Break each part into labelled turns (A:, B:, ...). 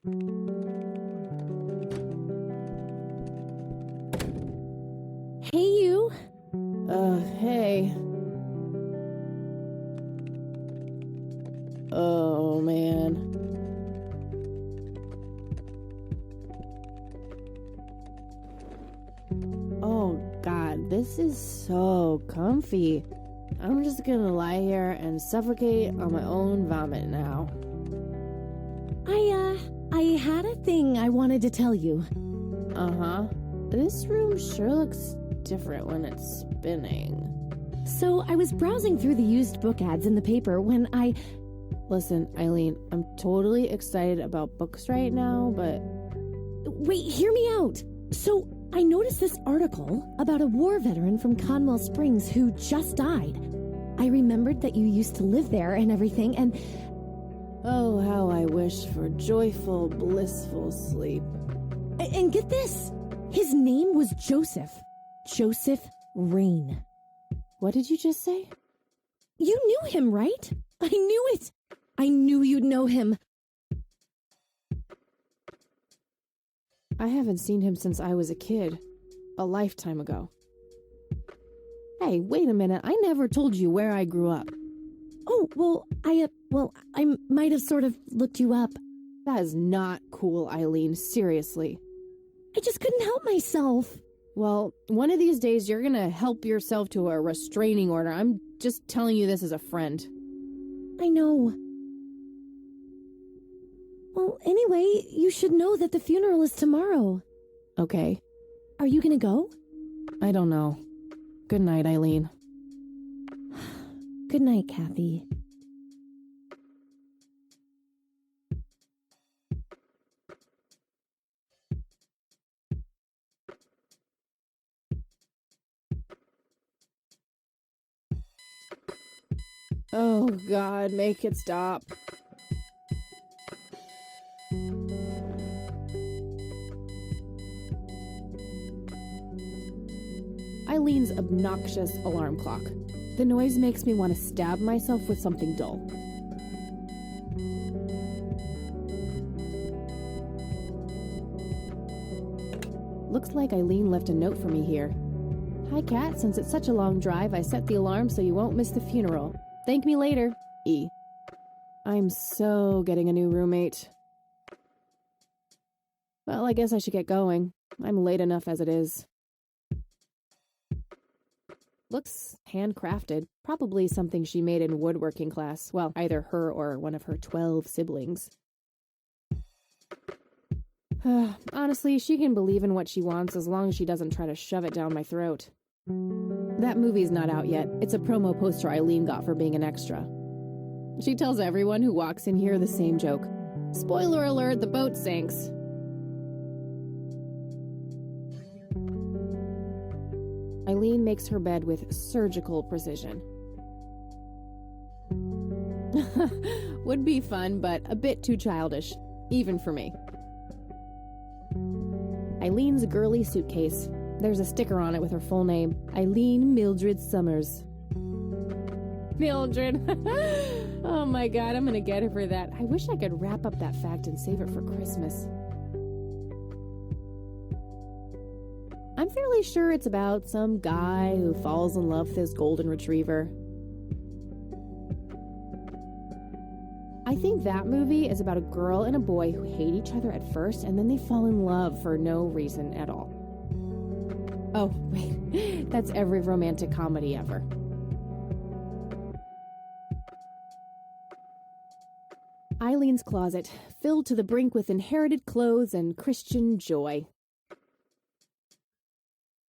A: Hey, you.
B: Hey. Oh, man. Oh, God, this is so comfy. I'm just gonna lie here and suffocate on my own vomit now.
A: I had a thing I wanted to tell you.
B: Uh-huh. This room sure looks different when it's spinning.
A: So, I was browsing through the used book ads in the paper when I...
B: Listen, Eileen, I'm totally excited about books right now, but...
A: Wait, hear me out. So, I noticed this article about a war veteran from Conwell Springs who just died. I remembered that you used to live there and everything, and...
B: Oh, how I wish for joyful, blissful sleep.
A: And get this! His name was Joseph. Joseph Rain.
B: What did you just say?
A: You knew him, right? I knew it! I knew you'd know him.
B: I haven't seen him since I was a kid. A lifetime ago. Hey, wait a minute. I never told you where I grew up.
A: Oh, well, I might have sort of looked you up.
B: That is not cool, Eileen. Seriously.
A: I just couldn't help myself.
B: Well, one of these days you're gonna help yourself to a restraining order. I'm just telling you this as a friend.
A: I know. Well, anyway, you should know that the funeral is tomorrow.
B: Okay.
A: Are you gonna go?
B: I don't know. Good night, Eileen.
A: Good night, Kathy.
B: Oh, God, make it stop. Eileen's obnoxious alarm clock. The noise makes me want to stab myself with something dull. Looks like Eileen left a note for me here. Hi, Kat. Since it's such a long drive, I set the alarm so you won't miss the funeral. Thank me later. E. I'm so getting a new roommate. Well, I guess I should get going. I'm late enough as it is. Looks handcrafted. Probably something she made in woodworking class. Well, either her or one of her 12 siblings. Honestly, she can believe in what she wants as long as she doesn't try to shove it down my throat. That movie's not out yet. It's a promo poster Eileen got for being an extra. She tells everyone who walks in here the same joke. Spoiler alert, the boat sinks. Eileen makes her bed with surgical precision. Would be fun, but a bit too childish, even for me. Eileen's girly suitcase. There's a sticker on it with her full name, Eileen Mildred Summers. Mildred! Oh my God, I'm gonna get her for that. I wish I could wrap up that fact and save it for Christmas. I'm fairly sure it's about some guy who falls in love with his golden retriever. I think that movie is about a girl and a boy who hate each other at first and then they fall in love for no reason at all. Oh, wait, that's every romantic comedy ever. Eileen's closet, filled to the brink with inherited clothes and Christian joy.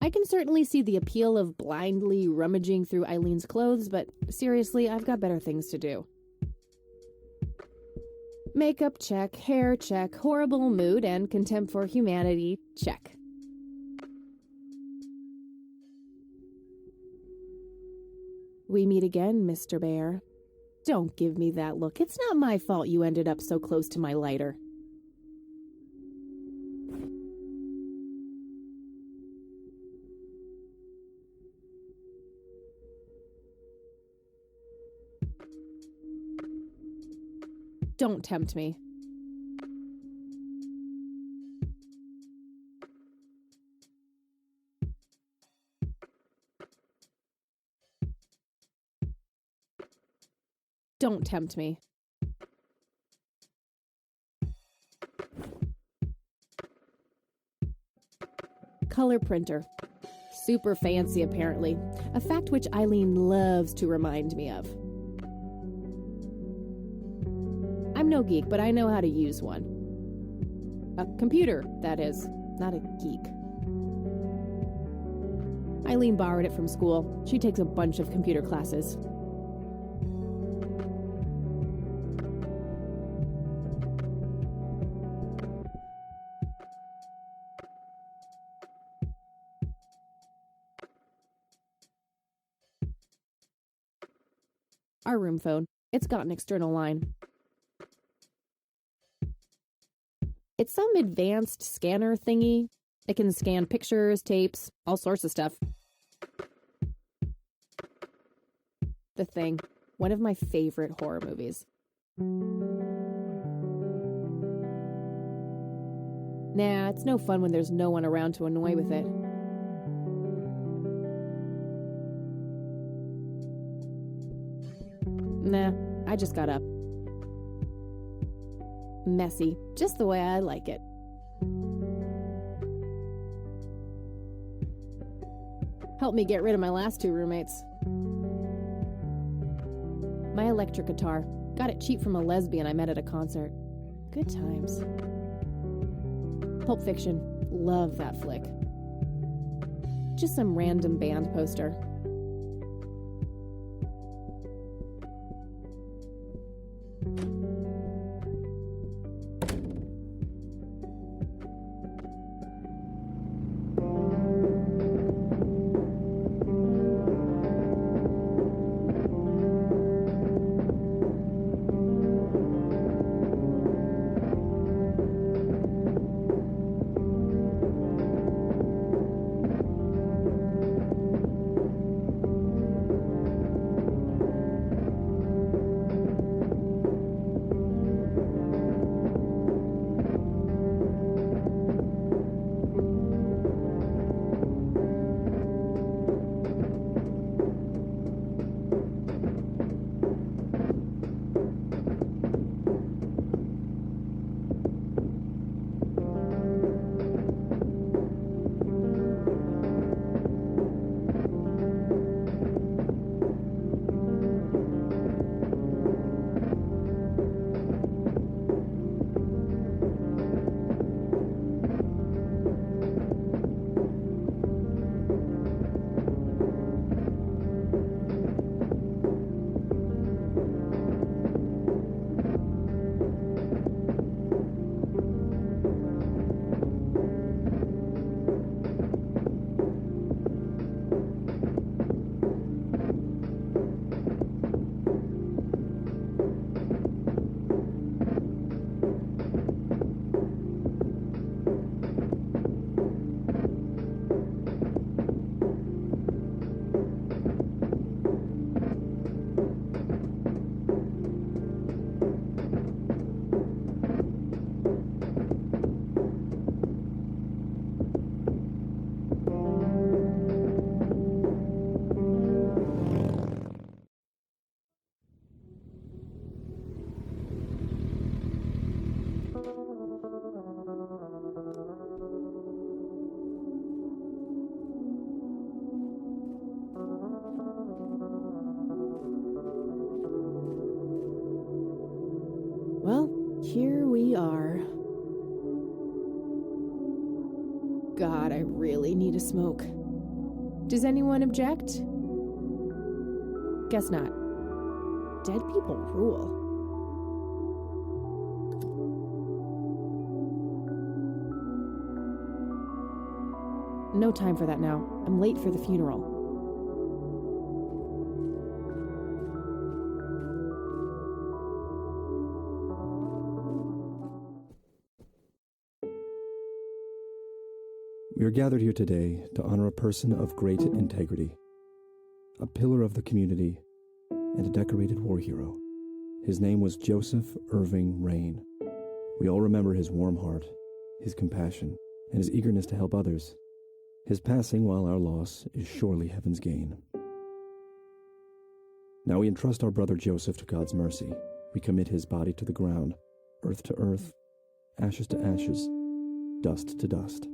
B: I can certainly see the appeal of blindly rummaging through Eileen's clothes, but seriously, I've got better things to do. Makeup check, hair check, horrible mood and contempt for humanity check. We meet again, Mr. Bear. Don't give me that look. It's not my fault you ended up so close to my lighter. Don't tempt me. Don't tempt me. Color printer. Super fancy, apparently. A fact which Eileen loves to remind me of. I'm no geek, but I know how to use one. A computer, that is. Not a geek. Eileen borrowed it from school. She takes a bunch of computer classes. Our room phone. It's got an external line. It's some advanced scanner thingy. It can scan pictures, tapes, all sorts of stuff. The Thing. One of my favorite horror movies. Nah, it's no fun when there's no one around to annoy with it. Nah, I just got up. Messy, just the way I like it. Helped me get rid of my last two roommates. My electric guitar. Got it cheap from a lesbian I met at a concert. Good times. Pulp Fiction. Love that flick. Just some random band poster. Well, here we are. God, I really need a smoke. Does anyone object? Guess not. Dead people rule. No time for that now. I'm late for the funeral.
C: We are gathered here today to honor a person of great integrity, a pillar of the community, and a decorated war hero. His name was Joseph Irving Rain. We all remember his warm heart, his compassion, and his eagerness to help others. His passing, while our loss, is surely heaven's gain. Now we entrust our brother Joseph to God's mercy. We commit his body to the ground, earth to earth, ashes to ashes, dust to dust,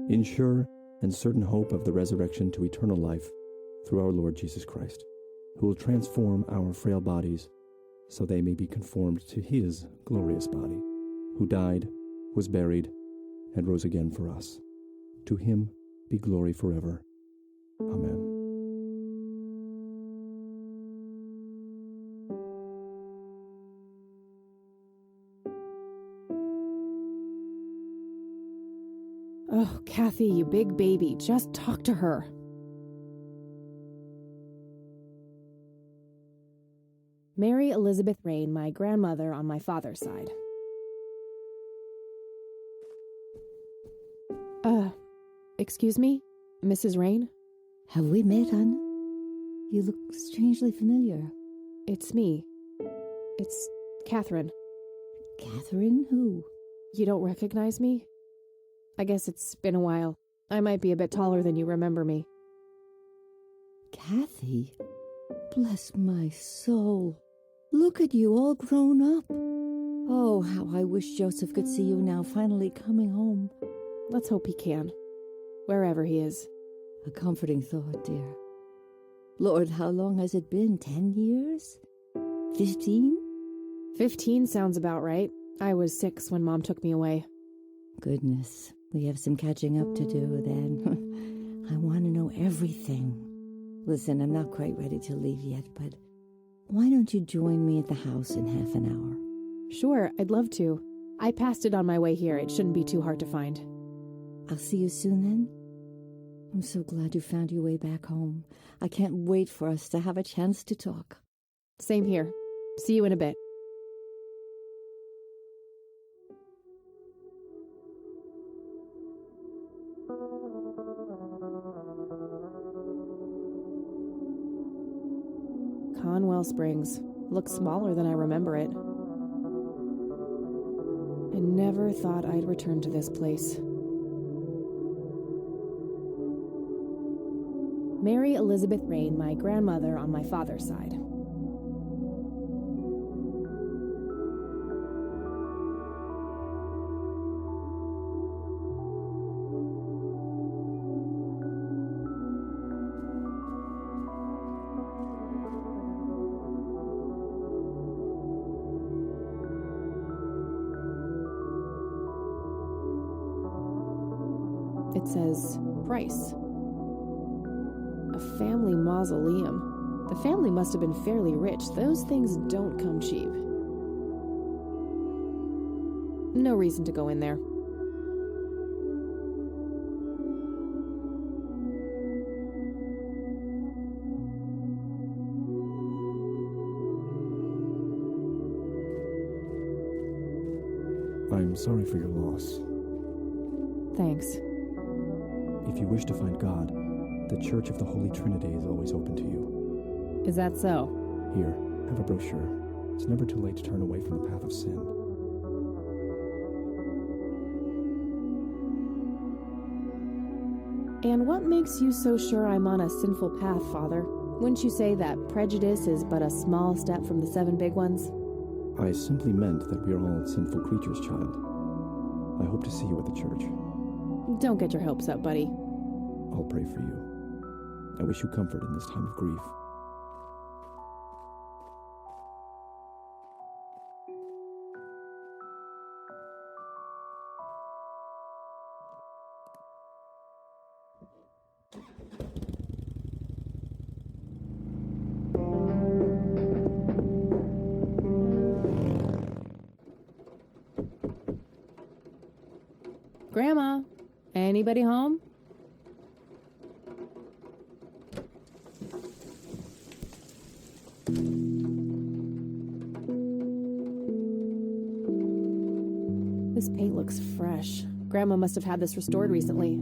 C: in sure and certain hope of the resurrection to eternal life through our Lord Jesus Christ, who will transform our frail bodies so they may be conformed to his glorious body, who died, was buried, and rose again for us. To him be glory forever. Amen.
B: Oh, Kathy, you big baby, just talk to her. Mary Elizabeth Rain, my grandmother on my father's side. Excuse me, Mrs. Rain?
D: Have we met, Anna? You look strangely familiar.
B: It's me. It's Catherine.
D: Catherine who?
B: You don't recognize me? I guess it's been a while. I might be a bit taller than you remember me.
D: Kathy? Bless my soul. Look at you all grown up. Oh, how I wish Joseph could see you now, finally coming home.
B: Let's hope he can. Wherever he is.
D: A comforting thought, dear. Lord, how long has it been? 10 years? 15?
B: 15 sounds about right. I was 6 when Mom took me away.
D: Goodness, we have some catching up to do then. I want to know everything. Listen, I'm not quite ready to leave yet, but why don't you join me at the house in half an hour?
B: Sure, I'd love to. I passed it on my way here. It shouldn't be too hard to find.
D: I'll see you soon then. I'm so glad you found your way back home. I can't wait for us to have a chance to talk.
B: Same here. See you in a bit. Conwell Springs. Looks smaller than I remember it. I never thought I'd return to this place. Mary Elizabeth Rain, my grandmother on my father's side. It says price. A family mausoleum. The family must have been fairly rich. Those things don't come cheap. No reason to go in there.
C: I'm sorry for your loss.
B: Thanks.
C: If you wish to find God, the Church of the Holy Trinity is always open to you.
B: Is that so?
C: Here, have a brochure. It's never too late to turn away from the path of sin.
B: And what makes you so sure I'm on a sinful path, Father? Wouldn't you say that prejudice is but a small step from the 7 big ones?
C: I simply meant that we are all sinful creatures, child. I hope to see you at the church.
B: Don't get your hopes up, buddy.
C: I'll pray for you. I wish you comfort in this time of grief.
B: Grandma, anybody home? This paint looks fresh. Grandma must have had this restored recently.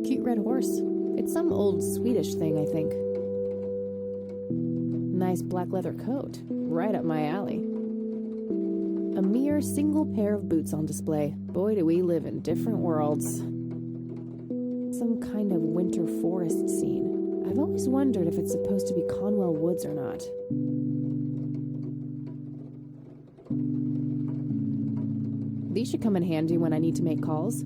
B: Cute red horse. It's some old Swedish thing, I think. Nice black leather coat. Right up my alley. A mere single pair of boots on display. Boy, do we live in different worlds. Some kind of winter forest scene. I've always wondered if it's supposed to be Conwell Woods or not. These should come in handy when I need to make calls.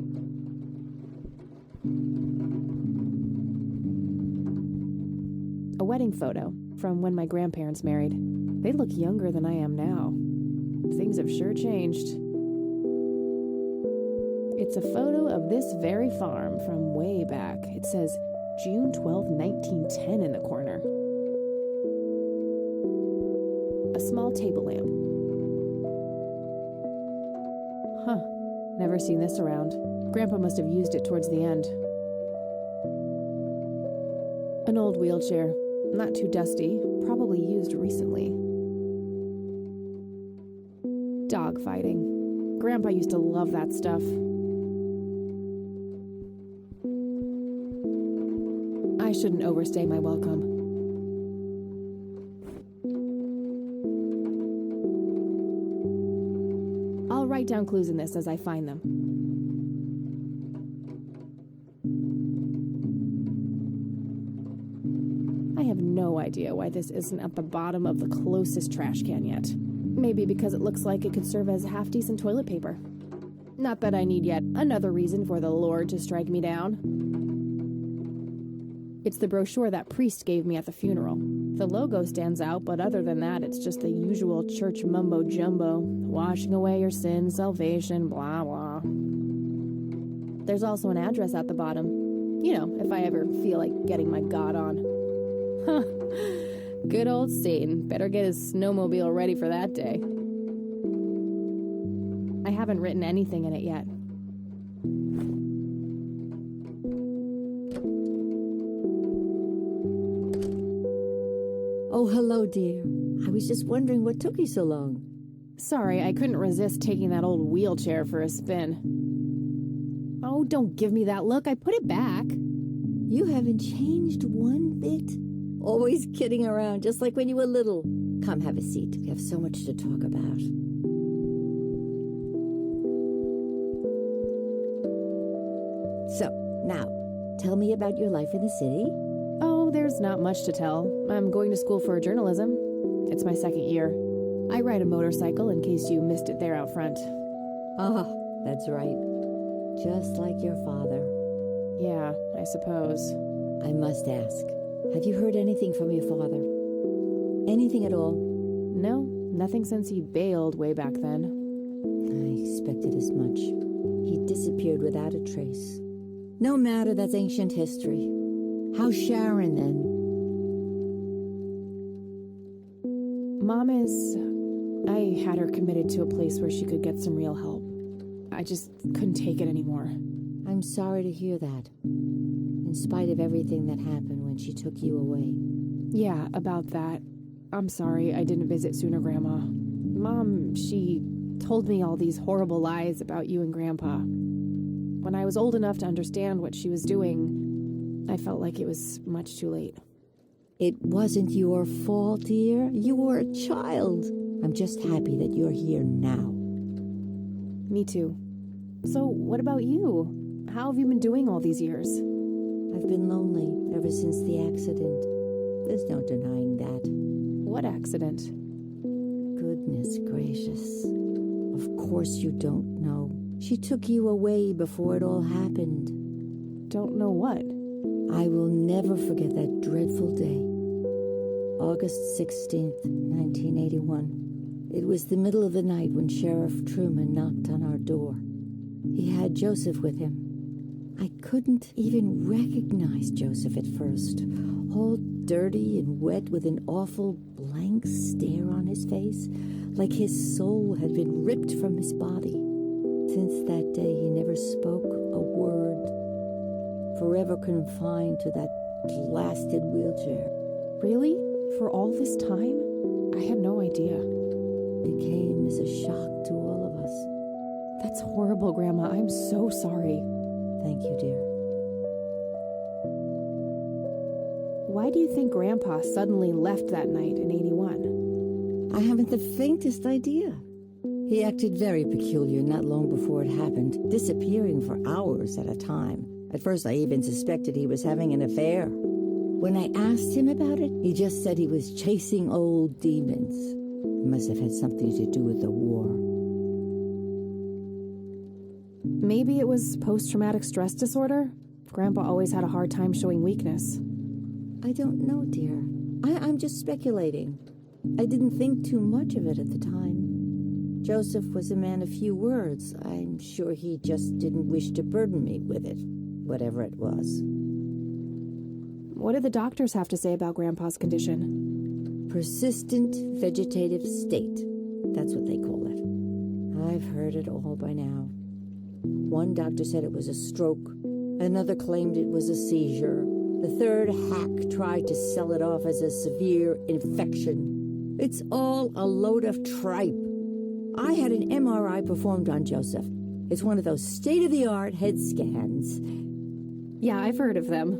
B: A wedding photo from when my grandparents married. They look younger than I am now. Things have sure changed. It's a photo of this very farm from way back. It says June 12, 1910 in the corner. A small table lamp. Huh. Never seen this around. Grandpa must have used it towards the end. An old wheelchair. Not too dusty. Probably used recently. Dog fighting. Grandpa used to love that stuff. I shouldn't overstay my welcome. I'll write down clues in this as I find them. I have no idea why this isn't at the bottom of the closest trash can yet. Maybe because it looks like it could serve as half-decent toilet paper. Not that I need yet another reason for the Lord to strike me down. It's the brochure that priest gave me at the funeral. The logo stands out, but other than that, it's just the usual church mumbo-jumbo. Washing away your sins, salvation, blah, blah. There's also an address at the bottom. You know, if I ever feel like getting my God on. Huh. Good old Satan. Better get his snowmobile ready for that day. I haven't written anything in it yet.
D: Oh, hello, dear. I was just wondering what took you so long.
B: Sorry, I couldn't resist taking that old wheelchair for a spin. Oh, don't give me that look. I put it back.
D: You haven't changed one bit. Always kidding around, just like when you were little. Come, have a seat. We have so much to talk about. So, now, tell me about your life in the city.
B: Oh, there's not much to tell. I'm going to school for journalism. It's my second year. I ride a motorcycle in case you missed it there out front.
D: Ah, that's right. Just like your father.
B: Yeah, I suppose.
D: I must ask, have you heard anything from your father? Anything at all?
B: No, nothing since he bailed way back then.
D: I expected as much. He disappeared without a trace. No matter, that's ancient history. How's Sharon, then?
B: Mom is... I had her committed to a place where she could get some real help. I just couldn't take it anymore.
D: I'm sorry to hear that. In spite of everything that happened when she took you away.
B: Yeah, about that. I'm sorry I didn't visit sooner, Grandma. Mom, she told me all these horrible lies about you and Grandpa. When I was old enough to understand what she was doing, I felt like it was much too late.
D: It wasn't your fault, dear. You were a child. I'm just happy that you're here now.
B: Me too. So, what about you? How have you been doing all these years?
D: I've been lonely ever since the accident. There's no denying that.
B: What accident?
D: Goodness gracious. Of course you don't know. She took you away before it all happened.
B: Don't know what?
D: I will never forget that dreadful day. August 16th, 1981. It was the middle of the night when Sheriff Truman knocked on our door. He had Joseph with him. I couldn't even recognize Joseph at first, all dirty and wet with an awful blank stare on his face, like his soul had been ripped from his body. Since that day, he never spoke a word, forever confined to that blasted wheelchair.
B: Really? For all this time? I had no idea.
D: It came as a shock to all of us.
B: That's horrible, Grandma. I'm so sorry.
D: Thank you, dear.
B: Why do you think Grandpa suddenly left that night in 81?
D: I haven't the faintest idea. He acted very peculiar not long before it happened, disappearing for hours at a time. At first, I even suspected he was having an affair. When I asked him about it, he just said he was chasing old demons. It must have had something to do with the war.
B: Maybe it was post-traumatic stress disorder? Grandpa always had a hard time showing weakness.
D: I don't know, dear. I'm just speculating. I didn't think too much of it at the time. Joseph was a man of few words. I'm sure he just didn't wish to burden me with it, whatever it was.
B: What did the doctors have to say about Grandpa's condition?
D: Persistent vegetative state. That's what they call it. I've heard it all by now. One doctor said it was a stroke. Another claimed it was a seizure. The third hack tried to sell it off as a severe infection. It's all a load of tripe. I had an MRI performed on Joseph. It's one of those state-of-the-art head scans.
B: Yeah, I've heard of them.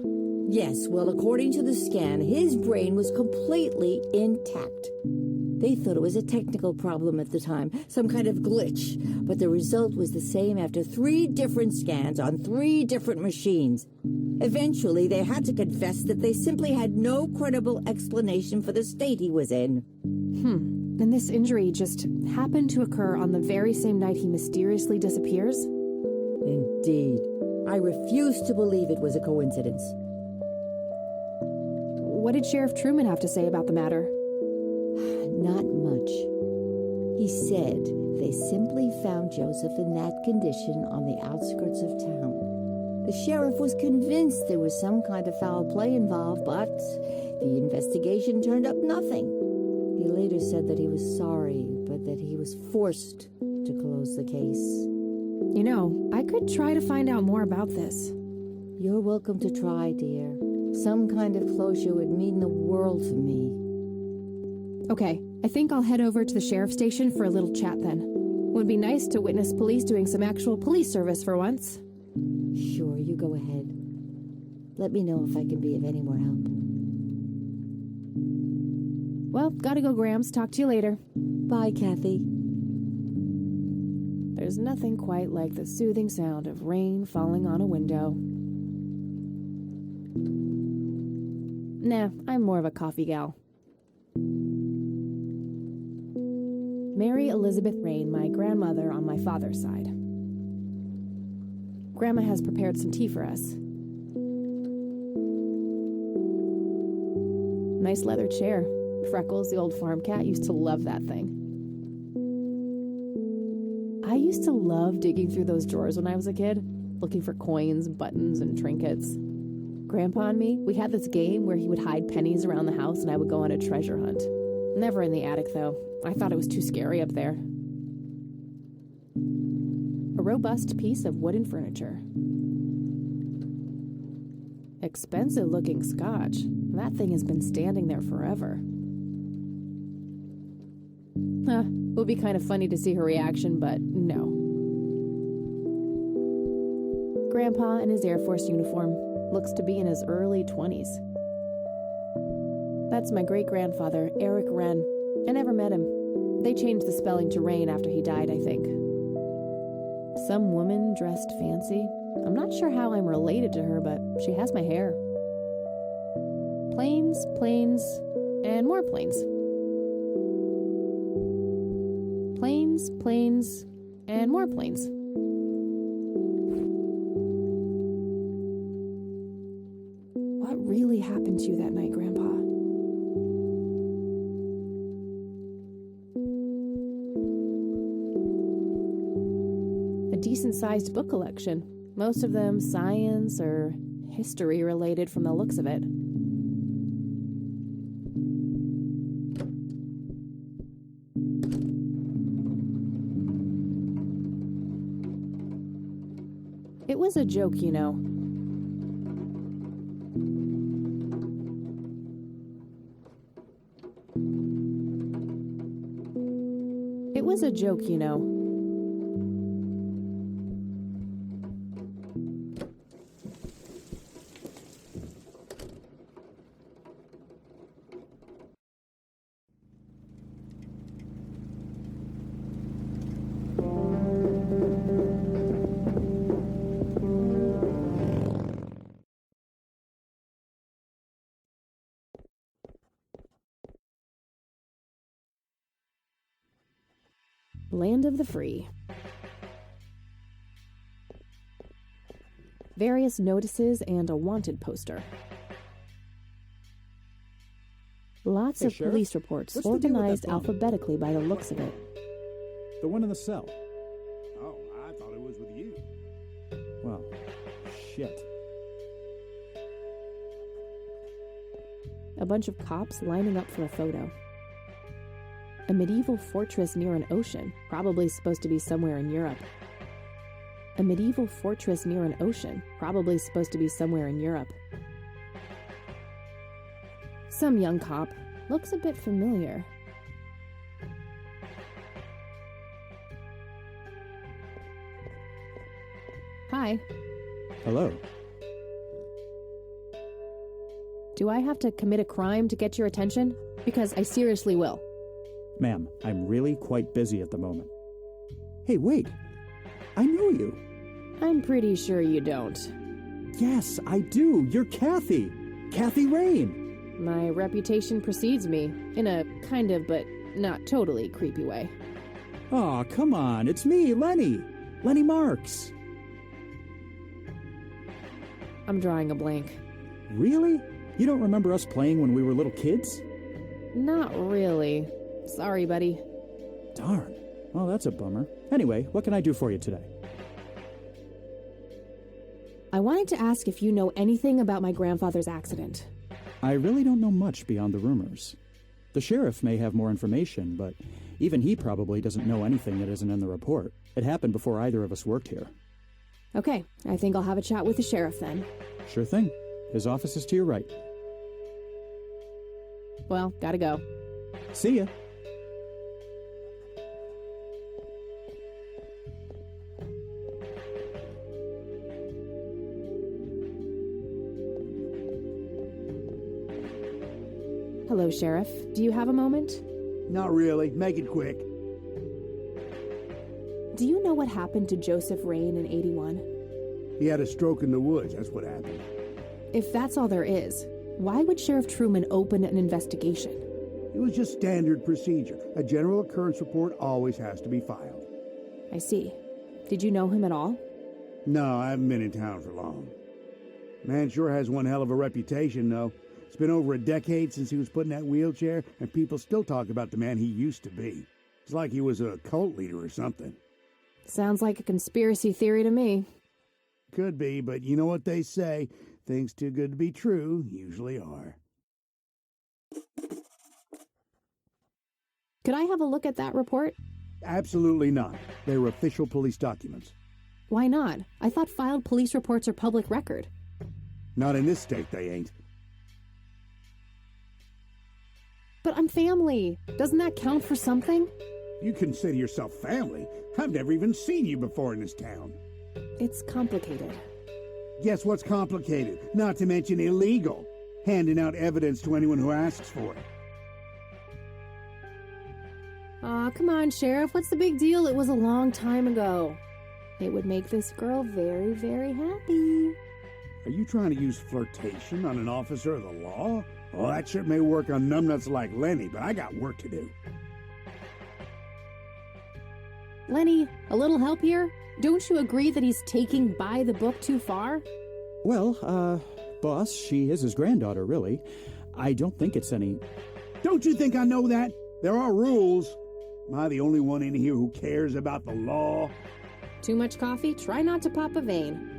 D: Yes, well, according to the scan, his brain was completely intact. They thought it was a technical problem at the time, some kind of glitch, but the result was the same after 3 different scans on 3 different machines. Eventually, they had to confess that they simply had no credible explanation for the state he was in.
B: And this injury just happened to occur on the very same night he mysteriously disappears?
D: Indeed. I refuse to believe it was a coincidence.
B: What did Sheriff Truman have to say about the matter?
D: Not much. He said they simply found Joseph in that condition on the outskirts of town. The sheriff was convinced there was some kind of foul play involved, but the investigation turned up nothing. He later said that he was sorry, but that he was forced to close the case.
B: You know, I could try to find out more about this.
D: You're welcome to try, dear. Some kind of closure would mean the world to me.
B: Okay, I think I'll head over to the sheriff's station for a little chat then. Would be nice to witness police doing some actual police service for once.
D: Sure, you go ahead. Let me know if I can be of any more help.
B: Well, gotta go, Grams. Talk to you later.
D: Bye, Kathy.
B: There's nothing quite like the soothing sound of rain falling on a window. Nah, I'm more of a coffee gal. Mary Elizabeth Rain, my grandmother on my father's side. Grandma has prepared some tea for us. Nice leather chair. Freckles, the old farm cat, used to love that thing. I used to love digging through those drawers when I was a kid, looking for coins, buttons, and trinkets. Grandpa and me, we had this game where he would hide pennies around the house and I would go on a treasure hunt. Never in the attic, though. I thought it was too scary up there. A robust piece of wooden furniture. Expensive-looking scotch. That thing has been standing there forever. It would be kind of funny to see her reaction, but no. Grandpa in his Air Force uniform looks to be in his early 20s. That's my great-grandfather, Eric Wren. I never met him. They changed the spelling to Rain after he died, I think. Some woman dressed fancy. I'm not sure how I'm related to her, but she has my hair. Planes, planes, and more planes. Planes, planes, and more planes. What really happened to you that night, Grandpa? A decent-sized book collection. Most of them science or history related from the looks of it. It was a joke, you know. It was a joke, you know. Land of the free. Various notices and a wanted poster. Lots
E: Hey,
B: of
E: Sheriff,
B: police reports,
E: what's the deal with that
B: organized
E: bomb?
B: alphabetically by the looks of it.
E: The one in the cell.
F: Oh, I thought it was with you.
E: Well, shit.
B: A bunch of cops lining up for a photo. A medieval fortress near an ocean, probably supposed to be somewhere in Europe. A medieval fortress near an ocean, probably supposed to be somewhere in Europe. Some young cop. Looks a bit familiar. Hi.
E: Hello.
B: Do I have to commit a crime to get your attention? Because I seriously will.
E: Ma'am, I'm really quite busy at the moment. Hey, wait. I know you.
B: I'm pretty sure you don't.
E: Yes, I do. You're Kathy. Kathy Rain.
B: My reputation precedes me, in a kind of but not totally creepy way.
E: Aw, come on. It's me, Lenny. Lenny Marks.
B: I'm drawing a blank.
E: Really? You don't remember us playing when we were little kids?
B: Not really. Sorry, buddy.
E: Darn. Well, that's a bummer. Anyway, what can I do for you today?
B: I wanted to ask if you know anything about my grandfather's accident.
E: I really don't know much beyond the rumors. The sheriff may have more information, but even he probably doesn't know anything that isn't in the report. It happened before either of us worked here.
B: Okay, I think I'll have a chat with the sheriff then.
E: Sure thing. His office is to your right.
B: Well, gotta go.
E: See ya.
B: Hello, Sheriff. Do you have a moment?
F: Not really. Make it quick.
B: Do you know what happened to Joseph Rain in 81?
F: He had a stroke in the woods. That's what happened.
B: If that's all there is, why would Sheriff Truman open an investigation?
F: It was just standard procedure. A general occurrence report always has to be filed.
B: I see. Did you know him at all?
F: No, I haven't been in town for long. Man sure has one hell of a reputation, though. It's been over a decade since he was put in that wheelchair, and people still talk about the man he used to be. It's like he was a cult leader or something.
B: Sounds like a conspiracy theory to me.
F: Could be, but you know what they say. Things too good to be true usually are.
B: Could I have a look at that report?
F: Absolutely not. They're official police documents.
B: Why not? I thought filed police reports are public record.
F: Not in this state, they ain't.
B: But I'm family. Doesn't that count for something?
F: You consider yourself family. I've never even seen you before in this town.
B: It's complicated.
F: Guess what's complicated? Not to mention illegal. Handing out evidence to anyone who asks for it.
B: Aw, come on, Sheriff. What's the big deal? It was a long time ago. It would make this girl very, very happy.
F: Are you trying to use flirtation on an officer of the law? Well, that shit may work on numbnuts like Lenny, but I got work to do.
B: Lenny, a little help here? Don't you agree that he's taking by the book too far?
E: Well, boss, she is his granddaughter, really. I don't think it's any...
F: Don't you think I know that? There are rules. Am I the only one in here who cares about the law?
B: Too much coffee? Try not to pop a vein.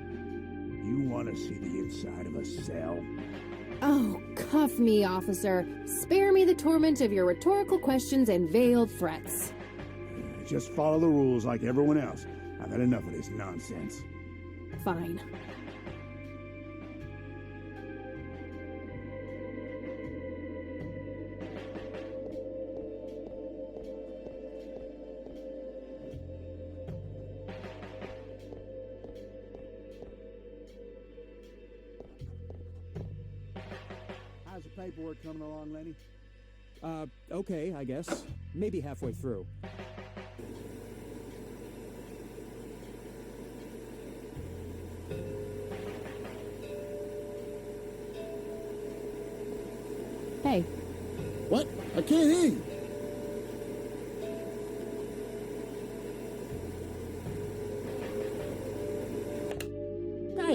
F: You want to see the inside of a cell?
B: Oh, cuff me, officer. Spare me the torment of your rhetorical questions and veiled threats.
F: Just follow the rules like everyone else. I've had enough of this nonsense.
B: Fine.
F: How's the paperwork coming along, Lenny?
E: Okay, I guess. Maybe halfway through.
B: Hey,
F: What? I can't hear you.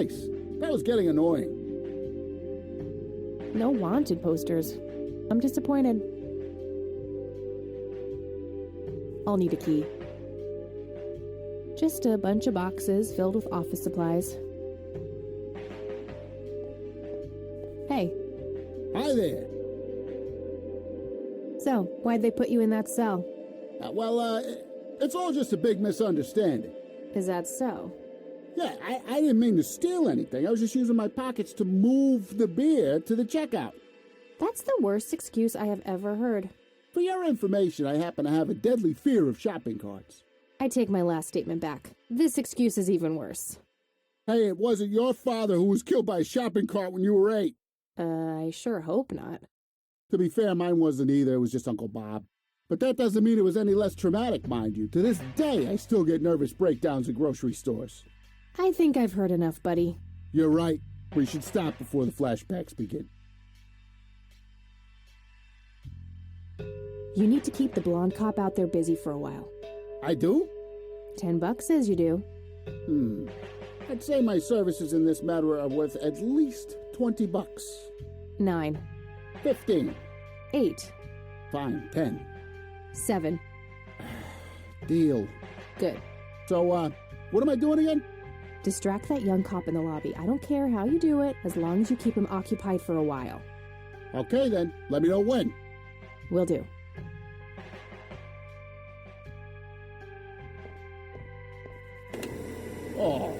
G: Thanks. That was getting annoying.
B: No wanted posters. I'm disappointed. I'll need a key. Just a bunch of boxes filled with office supplies. Hey.
G: Hi there.
B: So, why'd they put you in that cell?
G: It's all just a big misunderstanding.
B: Is that so?
G: Yeah, I didn't mean to steal anything. I was just using my pockets to move the beer to the checkout.
B: That's the worst excuse I have ever heard.
G: For your information, I happen to have a deadly fear of shopping carts.
B: I take my last statement back. This excuse is even worse.
G: Hey, it wasn't your father who was killed by a shopping cart when you were 8.
B: I sure hope not.
G: To be fair, mine wasn't either. It was just Uncle Bob. But that doesn't mean it was any less traumatic, mind you. To this day, I still get nervous breakdowns at grocery stores.
B: I think I've heard enough, buddy.
G: You're right. We should stop before the flashbacks begin.
B: You need to keep the blonde cop out there busy for a while.
G: I do?
B: $10 says you do.
G: I'd say my services in this matter are worth at least $20.
B: 9.
G: 15.
B: 8.
G: Fine, 10.
B: 7.
G: Deal.
B: Good.
G: So, what am I doing again?
B: Distract that young cop in the lobby. I don't care how you do it, as long as you keep him occupied for a while.
G: Okay then, let me know when.
B: Will do.
G: Oh.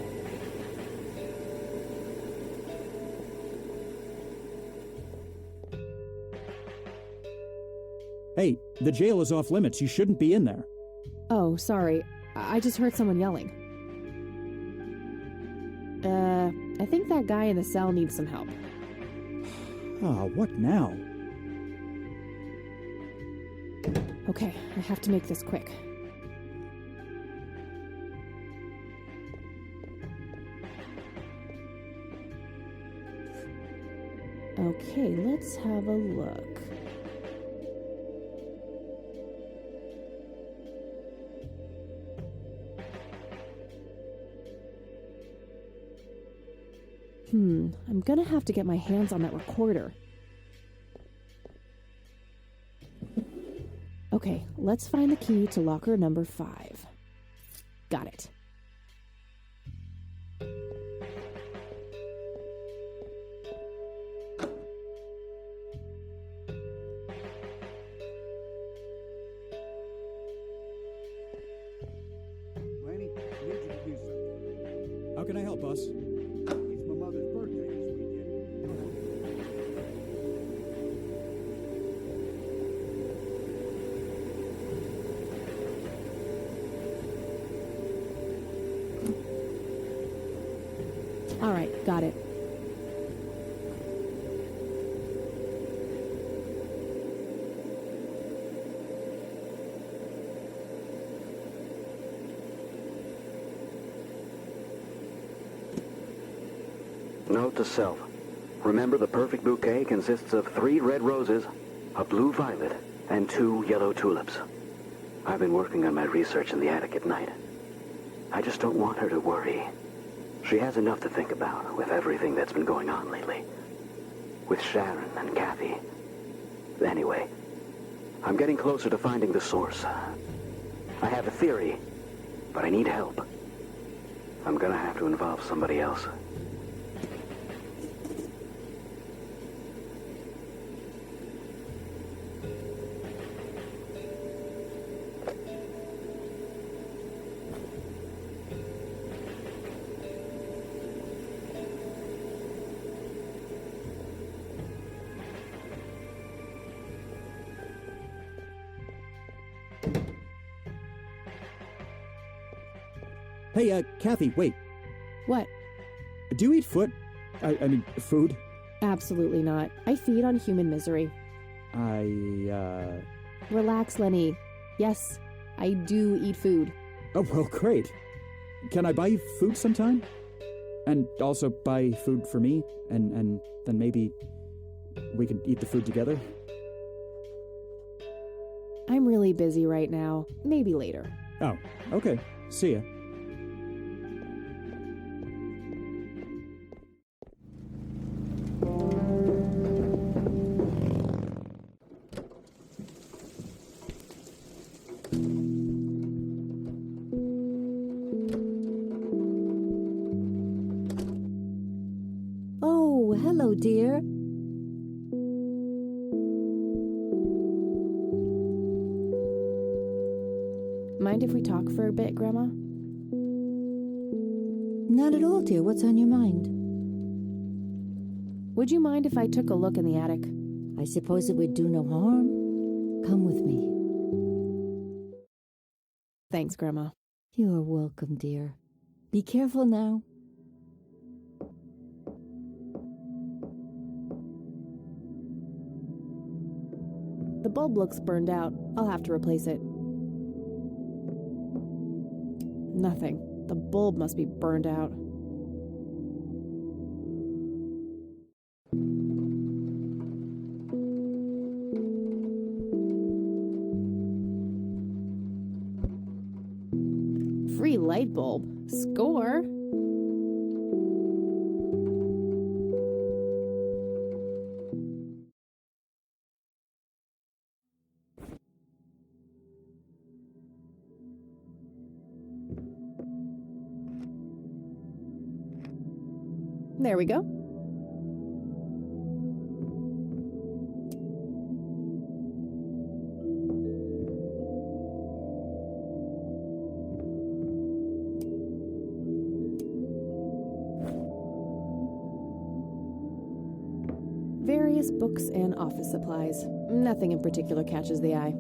E: Hey, the jail is off limits. You shouldn't be in there.
B: Oh, sorry. I just heard someone yelling. I think that guy in the cell needs some help.
E: What now?
B: Okay, I have to make this quick. Okay, let's have a look. I'm gonna have to get my hands on that recorder. Okay, let's find the key to locker number 5. Got it.
F: Lanny, I need you to do something.
E: How can I help, boss?
F: It's my mother's birthday this weekend.
B: All right, got it.
H: Note to self. Remember, the perfect bouquet consists of 3 red roses, a blue violet, and 2 yellow tulips. I've been working on my research in the attic at night. I just don't want her to worry. She has enough to think about with everything that's been going on lately. With Sharon and Kathy. Anyway, I'm getting closer to finding the source. I have a theory, but I need help. I'm gonna have to involve somebody else.
E: Hey, Kathy, wait.
B: What?
E: Do you eat foot? I mean, food?
B: Absolutely not. I feed on human misery. Relax, Lenny. Yes, I do eat food.
E: Oh, well, great. Can I buy you food sometime? And also buy food for me? And then maybe we could eat the food together?
B: I'm really busy right now. Maybe later.
E: Oh, okay. See ya.
D: Hello, dear.
B: Mind if we talk for a bit, Grandma?
D: Not at all, dear. What's on your mind?
B: Would you mind if I took a look in the attic?
D: I suppose it would do no harm. Come with me.
B: Thanks, Grandma.
D: You're welcome, dear. Be careful now.
B: The bulb looks burned out. I'll have to replace it. Nothing. The bulb must be burned out. Free light bulb. Score! There we go. Various books and office supplies. Nothing in particular catches the eye.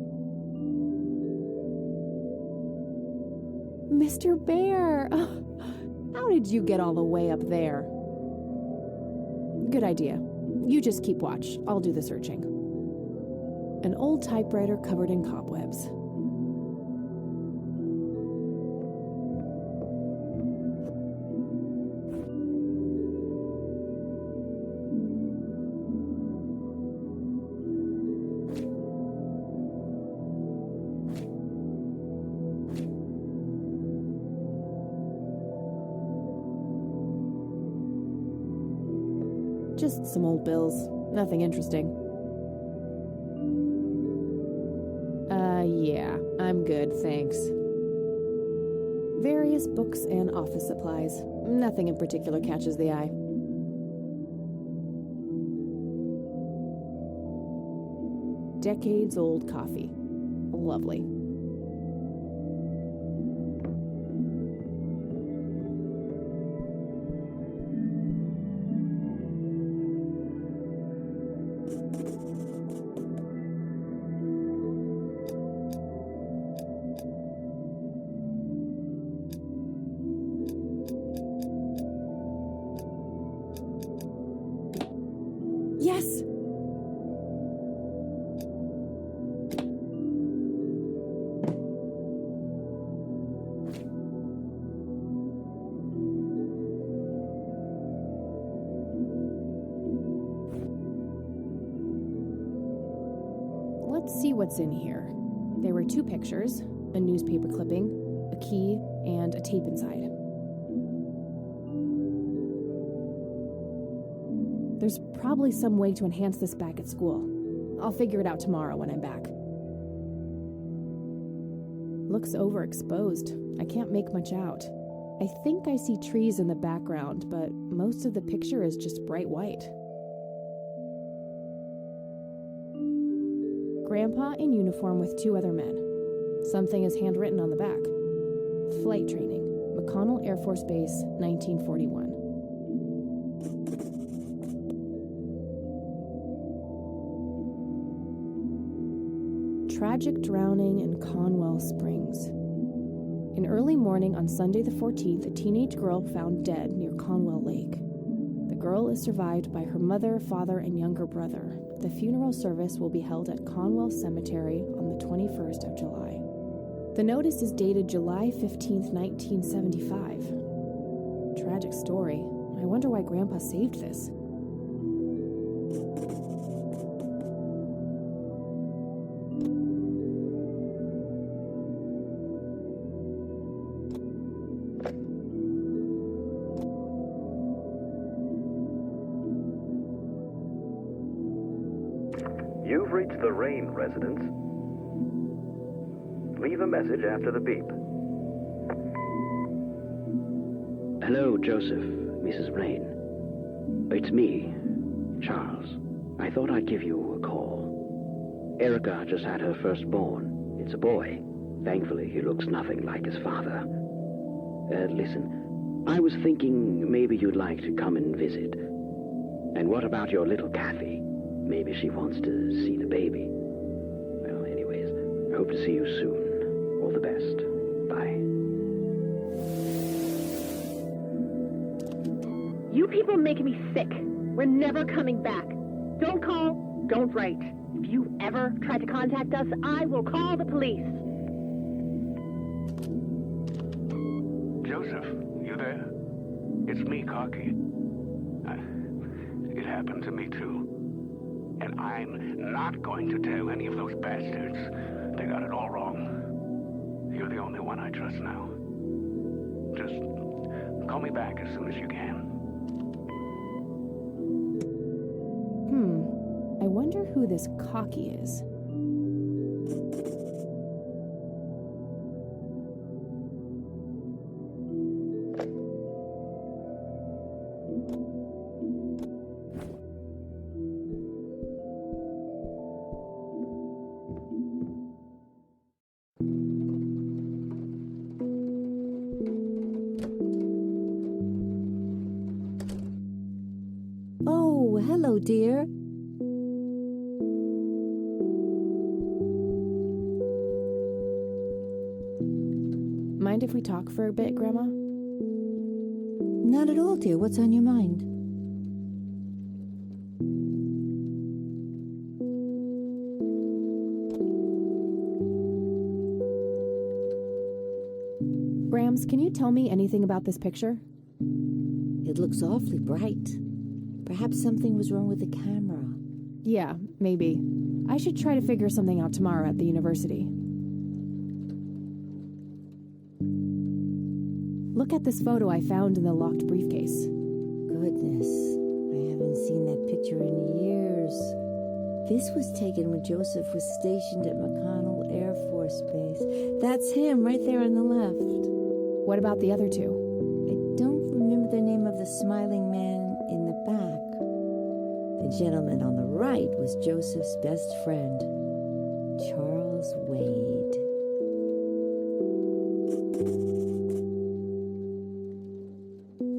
B: Mr. Bear! How did you get all the way up there? Good idea. You just keep watch. I'll do the searching. An old typewriter covered in cobwebs. Just some old bills. Nothing interesting. Yeah, I'm good, thanks. Various books and office supplies. Nothing in particular catches the eye. Decades-old coffee. Lovely. Yes! Let's see what's in here. There were 2 pictures, a newspaper clipping, a key, and a tape inside. There's probably some way to enhance this back at school. I'll figure it out tomorrow when I'm back. Looks overexposed. I can't make much out. I think I see trees in the background, but most of the picture is just bright white. Grandpa in uniform with 2 other men. Something is handwritten on the back. Flight training. McConnell Air Force Base, 1941. Tragic drowning in Conwell Springs. In early morning on Sunday the 14th, a teenage girl found dead near Conwell Lake. The girl is survived by her mother, father, and younger brother. The funeral service will be held at Conwell Cemetery on the 21st of July. The notice is dated July 15th, 1975. Tragic story. I wonder why Grandpa saved this.
H: You've reached the Rain residence. Leave a message after the beep.
I: Hello, Joseph, Mrs. Rain. It's me,
H: Charles, I thought I'd give you a call. Erica just had her firstborn. It's a boy. Thankfully, he looks nothing like his father. Listen, I was thinking maybe you'd like to come and visit. And what about your little Kathy? Maybe she wants to see the baby. Well, anyways, I hope to see you soon. All the best. Bye.
I: You people are making me sick. We're never coming back. Don't call, don't write. If you ever try to contact us, I will call the police.
J: Joseph, you there? It's me, Cocky. It happened to me, too. And I'm not going to tell any of those bastards. They got it all wrong. You're the only one I trust now. Just call me back as soon as you can.
B: I wonder who this Cocky is.
D: Oh, hello, dear.
B: Mind if we talk for a bit, Grandma?
D: Not at all, dear. What's on your mind?
B: Brams, can you tell me anything about this picture?
D: It looks awfully bright. Perhaps something was wrong with the camera.
B: Yeah, maybe. I should try to figure something out tomorrow at the university. Look at this photo I found in the locked briefcase.
D: Goodness, I haven't seen that picture in years. This was taken when Joseph was stationed at McConnell Air Force Base. That's him right there on the left.
B: What about the other two?
D: I don't remember the name of the smiling man in the back. The gentleman on the right was Joseph's best friend, Charles Wade.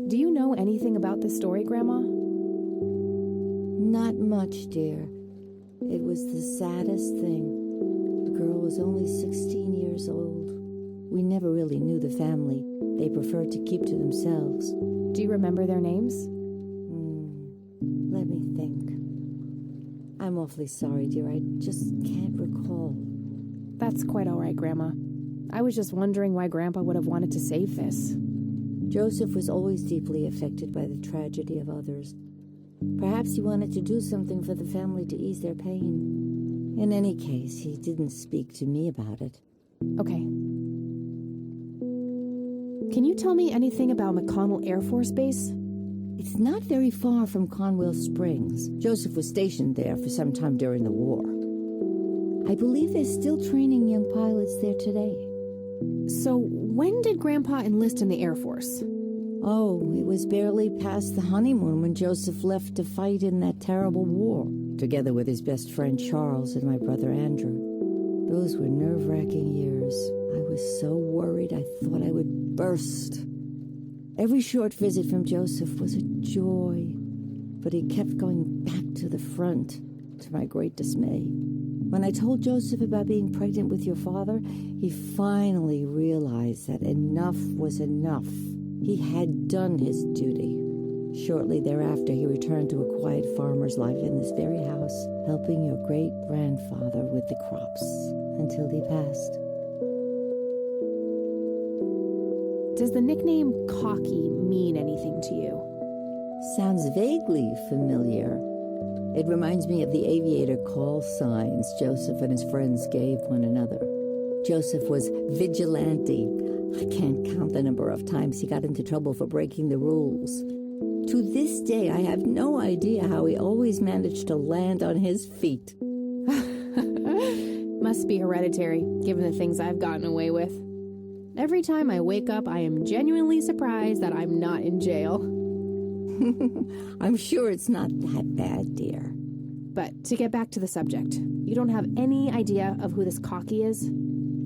B: Do you know anything about this story, Grandma?
D: Not much, dear. It was the saddest thing. The girl was only 16 years old. We never really knew the family. They preferred to keep to themselves.
B: Do you remember their names?
D: Let me think. I'm awfully sorry, dear. I just can't recall.
B: That's quite all right, Grandma. I was just wondering why Grandpa would have wanted to save this.
D: Joseph was always deeply affected by the tragedy of others. Perhaps he wanted to do something for the family to ease their pain. In any case, he didn't speak to me about it.
B: Okay. Can you tell me anything about McConnell Air Force Base?
D: It's not very far from Conwell Springs. Joseph was stationed there for some time during the war. I believe they're still training young pilots there today.
B: So, when did Grandpa enlist in the Air Force?
D: Oh, it was barely past the honeymoon when Joseph left to fight in that terrible war, together with his best friend Charles and my brother Andrew. Those were nerve-wracking years. I was so worried I thought I would burst. Every short visit from Joseph was a joy, but he kept going back to the front, to my great dismay. When I told Joseph about being pregnant with your father, he finally realized that enough was enough. He had done his duty. Shortly thereafter, he returned to a quiet farmer's life in this very house, helping your great-grandfather with the crops, until he passed.
B: Does the nickname Cocky mean anything to you?
D: Sounds vaguely familiar. It reminds me of the aviator call signs Joseph and his friends gave one another. Joseph was vigilante. I can't count the number of times he got into trouble for breaking the rules. To this day, I have no idea how he always managed to land on his feet.
B: Must be hereditary, given the things I've gotten away with. Every time I wake up, I am genuinely surprised that I'm not in jail.
D: I'm sure it's not that bad, dear.
B: But to get back to the subject, you don't have any idea of who this Cocky is?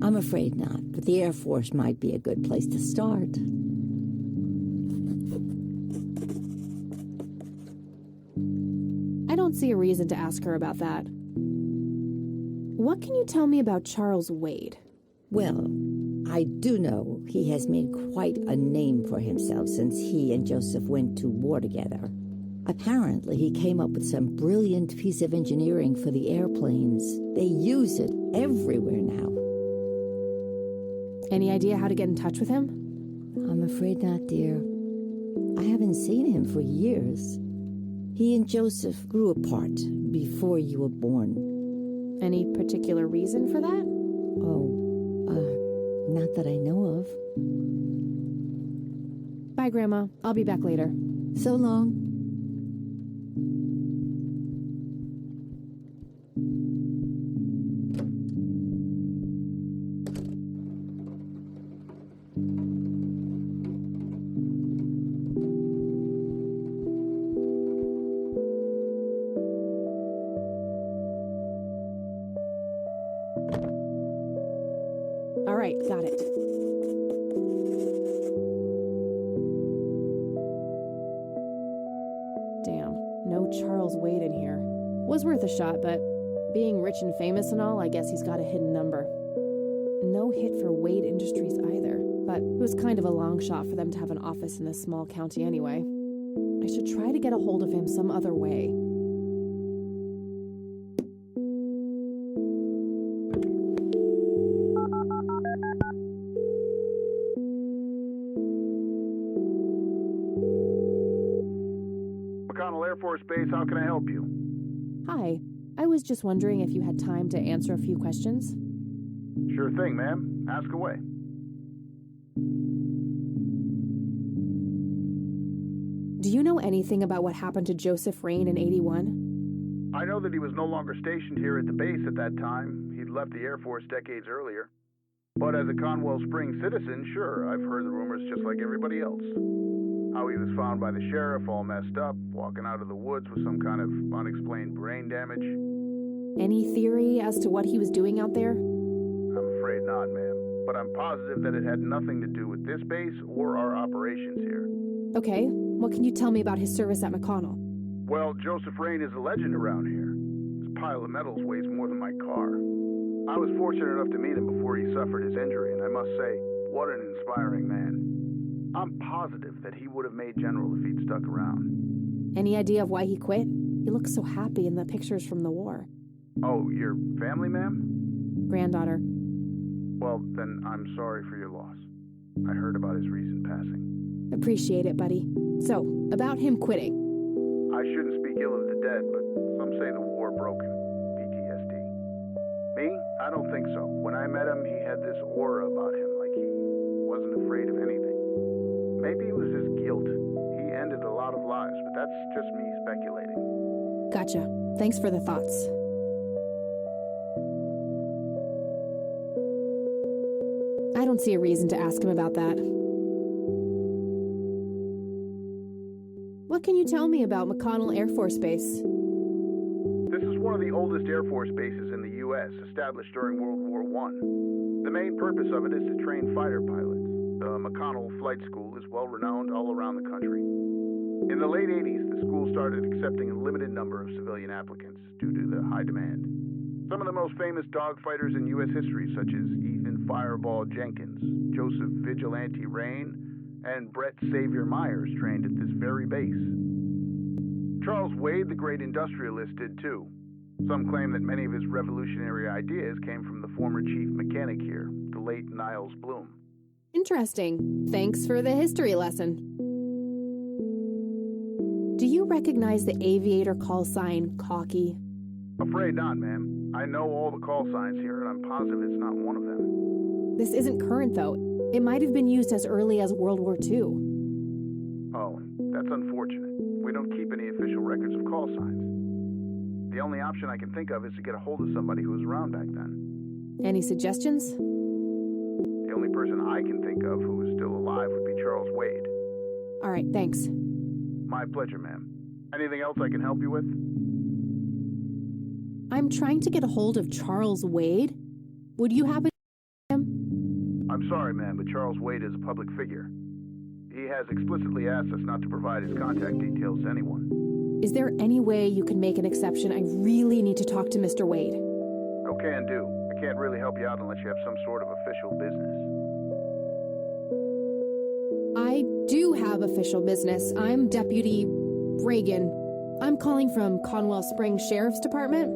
D: I'm afraid not, but the Air Force might be a good place to start.
B: I don't see a reason to ask her about that. What can you tell me about Charles Wade?
D: Well, I do know he has made quite a name for himself since he and Joseph went to war together. Apparently, he came up with some brilliant piece of engineering for the airplanes. They use it everywhere now.
B: Any idea how to get in touch with him?
D: I'm afraid not, dear. I haven't seen him for years. He and Joseph grew apart before you were born.
B: Any particular reason for that?
D: Not that I know of.
B: Bye, Grandma. I'll be back later.
D: So long.
B: All right, got it. Damn, no Charles Wade in here. Was worth a shot, but being rich and famous and all, I guess he's got a hidden number. No hit for Wade Industries either, but it was kind of a long shot for them to have an office in this small county anyway. I should try to get a hold of him some other way.
F: Air Force Base, how can I help you?
B: Hi, I was just wondering if you had time to answer a few questions.
F: Sure thing, ma'am. Ask away.
B: Do you know anything about what happened to Joseph Rain in 81?
F: I know that he was no longer stationed here at the base at that time. He'd left the Air Force decades earlier. But as a Conwell Springs citizen, sure, I've heard the rumors just like everybody else. How he was found by the sheriff all messed up, walking out of the woods with some kind of unexplained brain damage.
B: Any theory as to what he was doing out there?
F: I'm afraid not, ma'am. But I'm positive that it had nothing to do with this base or our operations here.
B: Okay, what can you tell me about his service at McConnell?
F: Well, Joseph Rain is a legend around here. His pile of medals weighs more than my car. I was fortunate enough to meet him before he suffered his injury, and I must say, what an inspiring man. I'm positive that he would have made General if he'd stuck around.
B: Any idea of why he quit? He looks so happy in the pictures from the war.
F: Oh, your family, ma'am?
B: Granddaughter.
F: Well, then I'm sorry for your loss. I heard about his recent passing.
B: Appreciate it, buddy. So, about him quitting.
F: I shouldn't speak ill of the dead, but some say the war broke him. PTSD. Me? I don't think so. When I met him, he had this aura about him, like he wasn't afraid of anything. Maybe it was his guilt. He ended a lot of lives, but that's just me speculating.
B: Gotcha. Thanks for the thoughts. I don't see a reason to ask him about that. What can you tell me about McConnell Air Force Base?
F: This is one of the oldest Air Force bases in the U.S., established during World War I. The main purpose of it is to train fighter pilots. The McConnell Flight School is well-renowned all around the country. In the late 80s, the school started accepting a limited number of civilian applicants due to the high demand. Some of the most famous dogfighters in U.S. history, such as Ethan Fireball Jenkins, Joseph Vigilante Rain, and Brett Savior Myers, trained at this very base. Charles Wade, the great industrialist, did too. Some claim that many of his revolutionary ideas came from the former chief mechanic here, the late Niles Bloom.
B: Interesting. Thanks for the history lesson. Do you recognize the aviator call sign, Cocky?
F: Afraid not, ma'am. I know all the call signs here, and I'm positive it's not one of them.
B: This isn't current, though. It might have been used as early as World War II.
F: Oh, that's unfortunate. We don't keep any official records of call signs. The only option I can think of is to get a hold of somebody who was around back then.
B: Any suggestions?
F: The only person I can think of who is still alive would be Charles Wade.
B: All right, thanks.
K: My pleasure, ma'am. Anything else I can help you with?
B: I'm trying to get a hold of Charles Wade. Would you happen to him?
K: I'm sorry, ma'am, but Charles Wade is a public figure. He has explicitly asked us not to provide his contact details to anyone.
B: Is there any way you can make an exception? I really need to talk to Mr. Wade.
K: No can do. I can't really help you out unless you have some sort of official business.
B: I do have official business. I'm Deputy Reagan. I'm calling from Conwell Springs Sheriff's Department.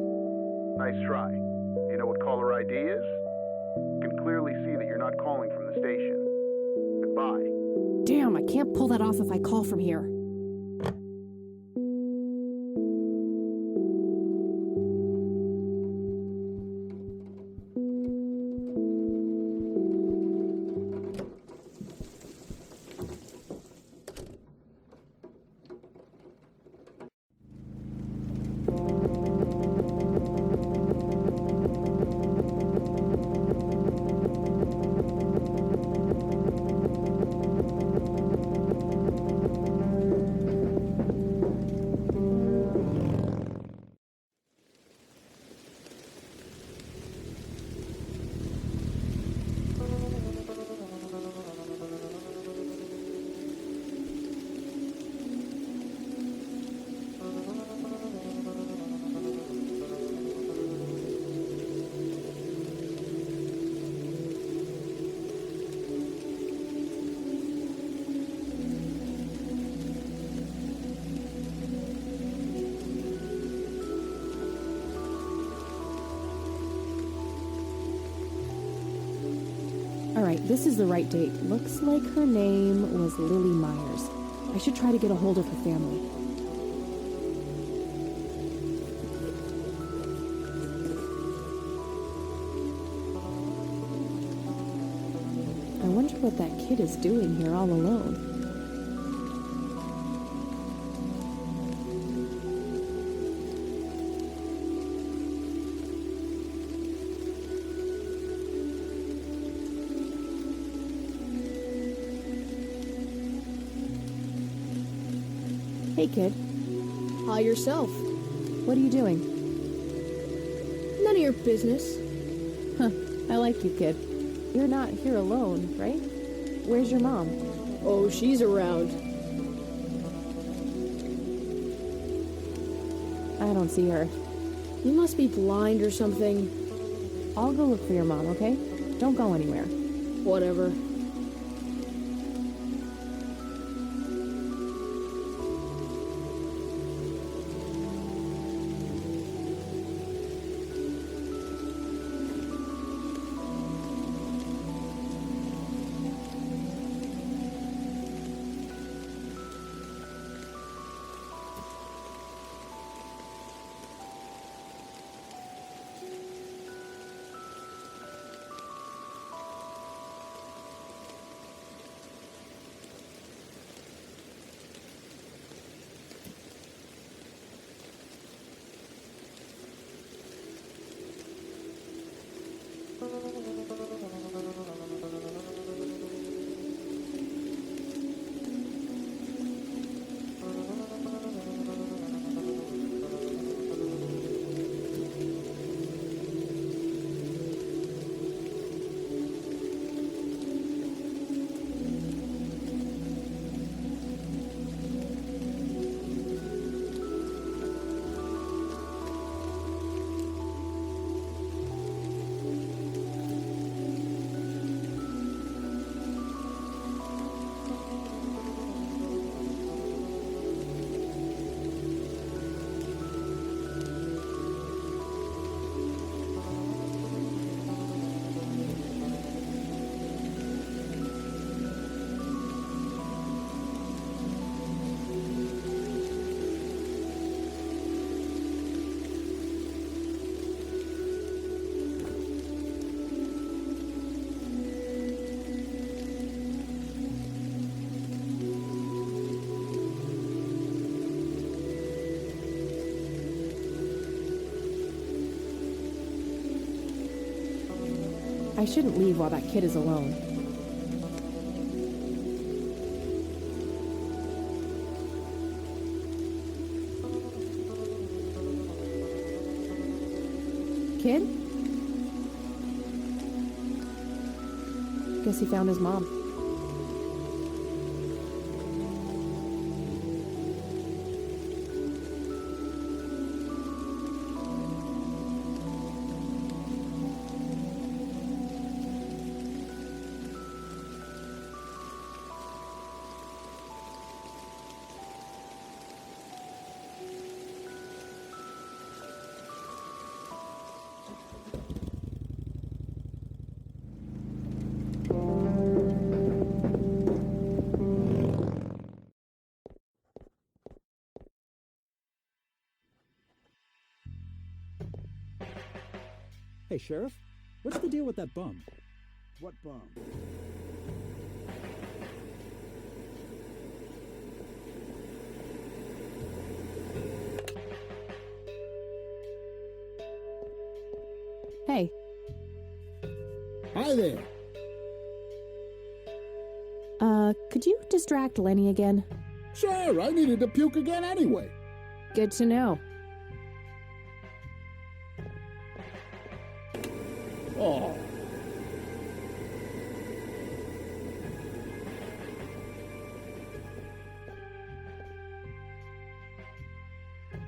K: Nice try. Do you know what caller ID is? You can clearly see that you're not calling from the station. Goodbye.
B: Damn, I can't pull that off if I call from here. Alright, this is the right date. Looks like her name was Lily Myers. I should try to get a hold of her family. I wonder what that kid is doing here all alone. Hey, kid.
L: Hi, yourself.
B: What are you doing?
L: None of your business.
B: Huh. I like you, kid. You're not here alone, right? Where's your mom?
L: Oh, she's around.
B: I don't see her.
L: You must be blind or something.
B: I'll go look for your mom, okay? Don't go anywhere.
L: Whatever.
B: I shouldn't leave while that kid is alone. kid? Guess he found his mom.
E: Hey, Sheriff, what's the deal with that bum?
F: What bum?
B: Hey.
G: Hi there.
B: Could you distract Lenny again?
G: Sure, I needed to puke again anyway.
B: Good to know.
G: Oh.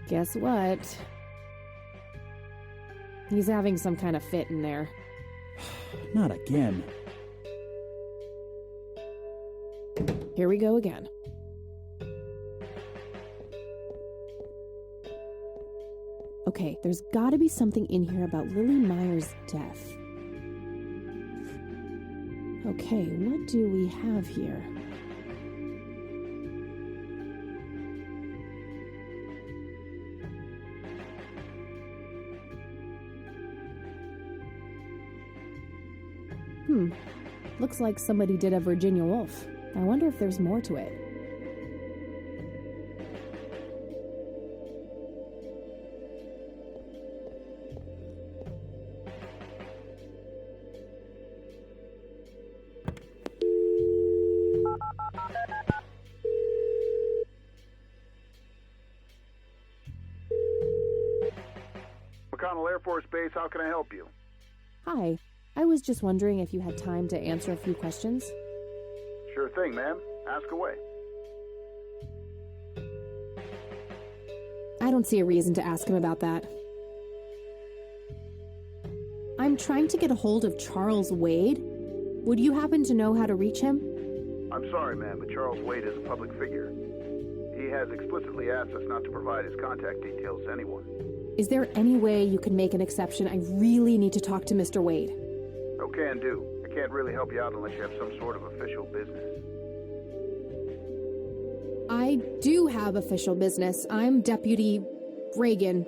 B: Guess what? He's having some kind of fit in there.
E: Not again.
B: Here we go again. Okay, there's gotta be something in here about Lily Meyer's death. Okay, what do we have here? Looks like somebody did a Virginia Woolf. I wonder if there's more to it.
K: McConnell Air Force Base, how can I help you?
B: Hi, I was just wondering if you had time to answer a few questions.
K: Sure thing, ma'am. Ask away.
B: I don't see a reason to ask him about that. I'm trying to get a hold of Charles Wade. Would you happen to know how to reach him?
K: I'm sorry, ma'am, but Charles Wade is a public figure. He has explicitly asked us not to provide his contact details to anyone.
B: Is there any way you can make an exception? I really need to talk to Mr. Wade.
K: No can do. I can't really help you out unless you have some sort of official business.
B: I do have official business. I'm Deputy Reagan.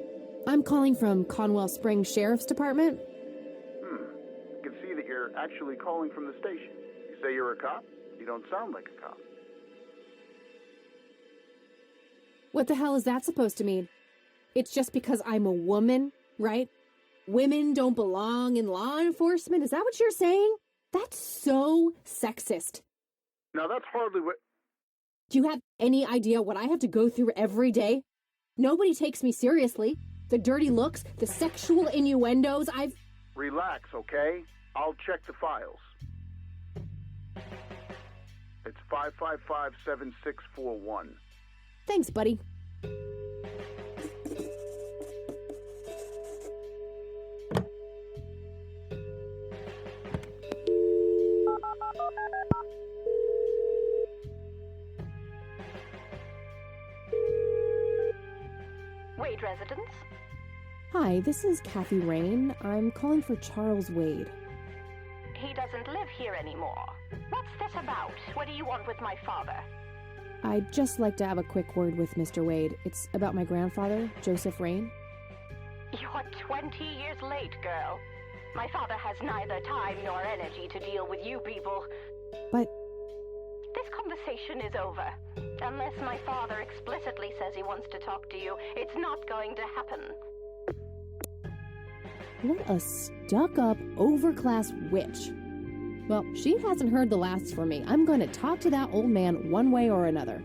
B: I'm calling from Conwell Springs Sheriff's Department.
K: I can see that you're actually calling from the station. You say you're a cop? You don't sound like a cop.
B: What the hell is that supposed to mean? It's just because I'm a woman, right? Women don't belong in law enforcement? Is that what you're saying? That's so sexist.
K: Now that's hardly what...
B: Do you have any idea what I have to go through every day? Nobody takes me seriously. The dirty looks, the sexual innuendos,
K: Relax, okay? I'll check the files. It's 555-7641.
B: Thanks, buddy.
M: Wade residence?
B: Hi, this is Kathy Rain. I'm calling for Charles Wade.
M: He doesn't live here anymore. What's this about? What do you want with my father?
B: I'd just like to have a quick word with Mr. Wade. It's about my grandfather, Joseph Rain.
M: You're 20 years late, girl. My father has neither time nor energy to deal with you people.
B: But...
M: This conversation is over. Unless my father explicitly says he wants to talk to you, it's not going to happen.
B: What a stuck-up, overclass witch. Well, she hasn't heard the last from me. I'm going to talk to that old man one way or another.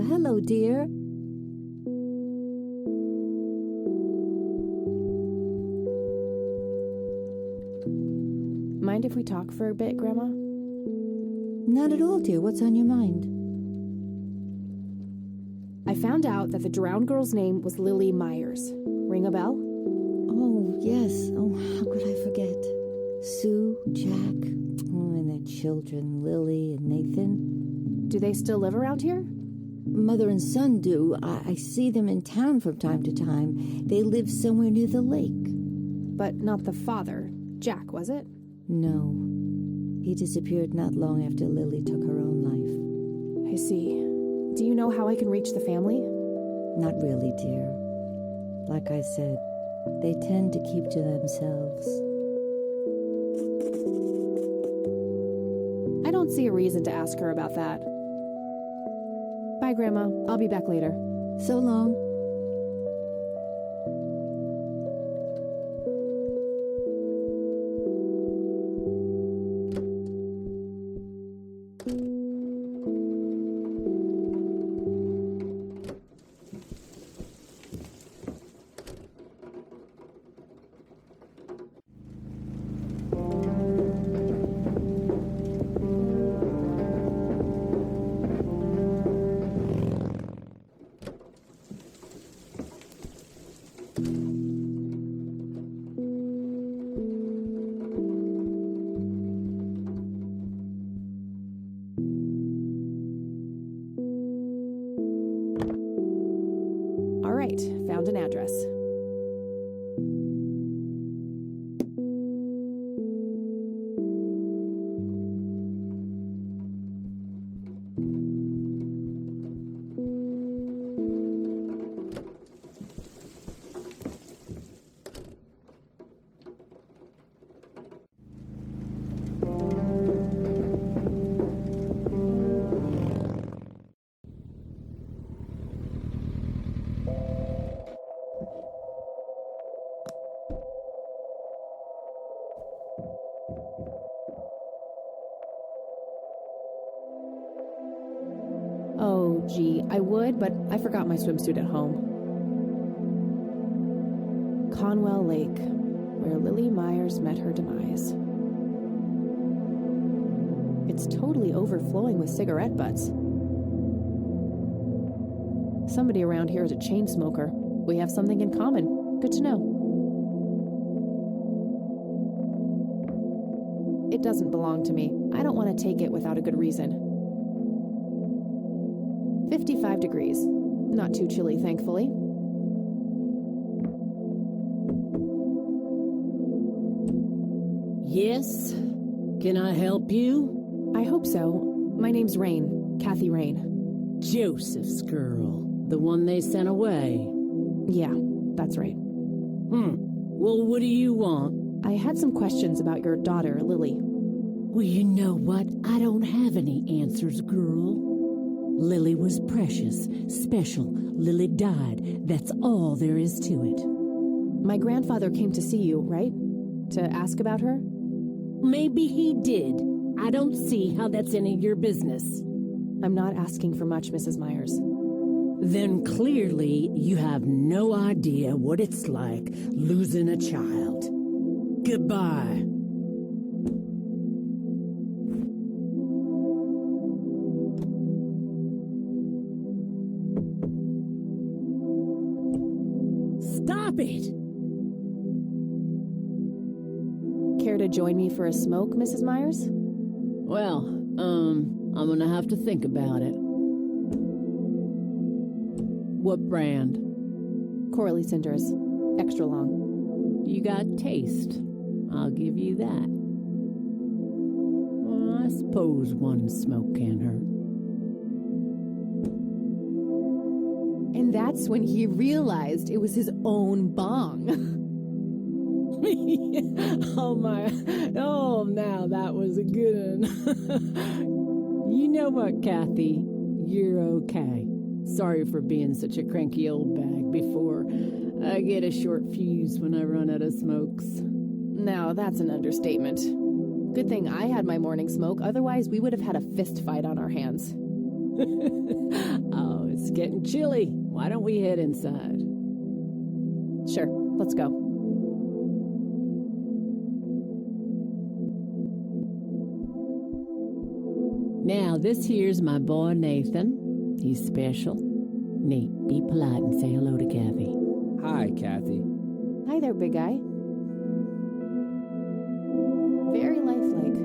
D: hello, dear.
B: Mind if we talk for a bit, Grandma?
D: Not at all, dear. What's on your mind?
B: I found out that the drowned girl's name was Lily Myers. Ring a bell?
D: Oh, yes. Oh, how could I forget? Sue, Jack, and their children, Lily and Nathan.
B: Do they still live around here?
D: Mother and son do. I see them in town from time to time. They live somewhere near the lake.
B: But not the father. Jack, was it?
D: No. He disappeared not long after Lily took her own life.
B: I see. Do you know how I can reach the family?
D: Not really, dear. Like I said, they tend to keep to themselves.
B: I don't see a reason to ask her about that. Bye, Grandma. I'll be back later.
D: So long.
B: All right, found an address. Oh, gee, I would, but I forgot my swimsuit at home. Conwell Lake, where Lily Myers met her demise. It's totally overflowing with cigarette butts. Somebody around here is a chain smoker. We have something in common. Good to know. It doesn't belong to me. I don't want to take it without a good reason. 55 degrees. Not too chilly, thankfully.
N: Yes? Can I help you?
B: I hope so. My name's Rain. Kathy Rain.
N: Joseph's girl. The one they sent away.
B: Yeah, that's right.
N: Well, what do you want?
B: I had some questions about your daughter, Lily.
N: Well, you know what? I don't have any answers, girl. Lily was precious, special. Lily died. That's all there is to it.
B: My grandfather came to see you, right? To ask about her?
N: Maybe he did. I don't see how that's any of your business.
B: I'm not asking for much, Mrs. Myers.
N: Then clearly you have no idea what it's like losing a child. Goodbye. Stop it!
B: Care to join me for a smoke, Mrs. Myers?
N: Well, I'm gonna have to think about it. What brand?
B: Corley Cinders. Extra long.
N: You got taste. I'll give you that. Well, I suppose one smoke can't hurt.
B: And that's when he realized it was his own bong.
N: Oh, now that was a good one. You know what, Kathy? You're okay. Sorry for being such a cranky old bag before. I get a short fuse when I run out of smokes.
B: Now, that's an understatement. Good thing I had my morning smoke, otherwise we would have had a fist fight on our hands.
N: Oh, it's getting chilly. Why don't we head inside?
B: Sure, let's go.
N: Now, this here's my boy Nathan. He's special. Nate, be polite and say hello to Kathy.
O: Hi, Kathy.
B: Hi there, big guy. Very lifelike.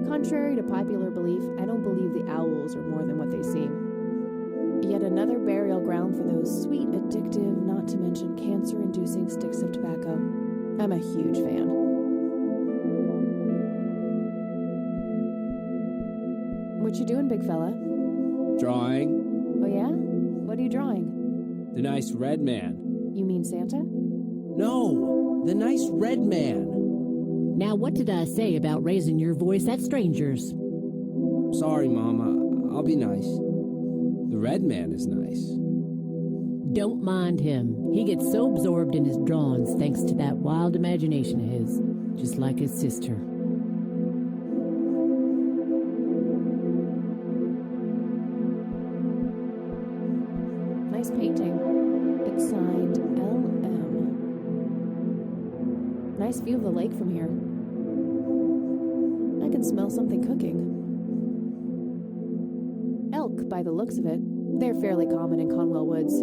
B: Contrary to popular belief, I don't believe the owls are more than what they seem. Yet another burial ground for those sweet, addictive, not to mention cancer-inducing sticks of tobacco. I'm a huge fan. What you doing, big fella?
O: Drawing.
B: Oh yeah? What are you drawing?
O: The nice red man.
B: You mean Santa?
O: No, the nice red man.
N: Now, what did I say about raising your voice at strangers?
O: Sorry, Mama. I'll be nice. The red man is nice.
N: Don't mind him. He gets so absorbed in his drawings thanks to that wild imagination of his, just like his sister.
B: Nice painting. It's signed LM. Nice view of the lake from here. I can smell something cooking. Elk, by the looks of it. They're fairly common in Conwell Woods.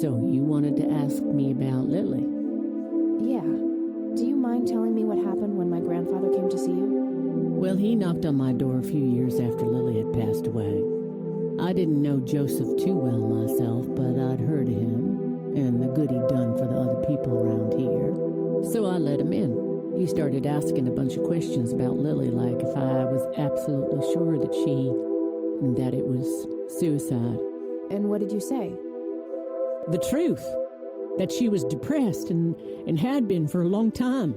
N: So you wanted to ask me about Lily?
B: Yeah. Do you mind telling me what happened when my grandfather came to see you?
N: Well, he knocked on my door a few years after Lily had passed away. I didn't know Joseph too well myself, but I'd heard of him and the good he'd done for the other people around here. So I let him in. He started asking a bunch of questions about Lily, like if I was absolutely sure that it was suicide.
B: And what did you say?
N: The truth. That she was depressed and had been for a long time.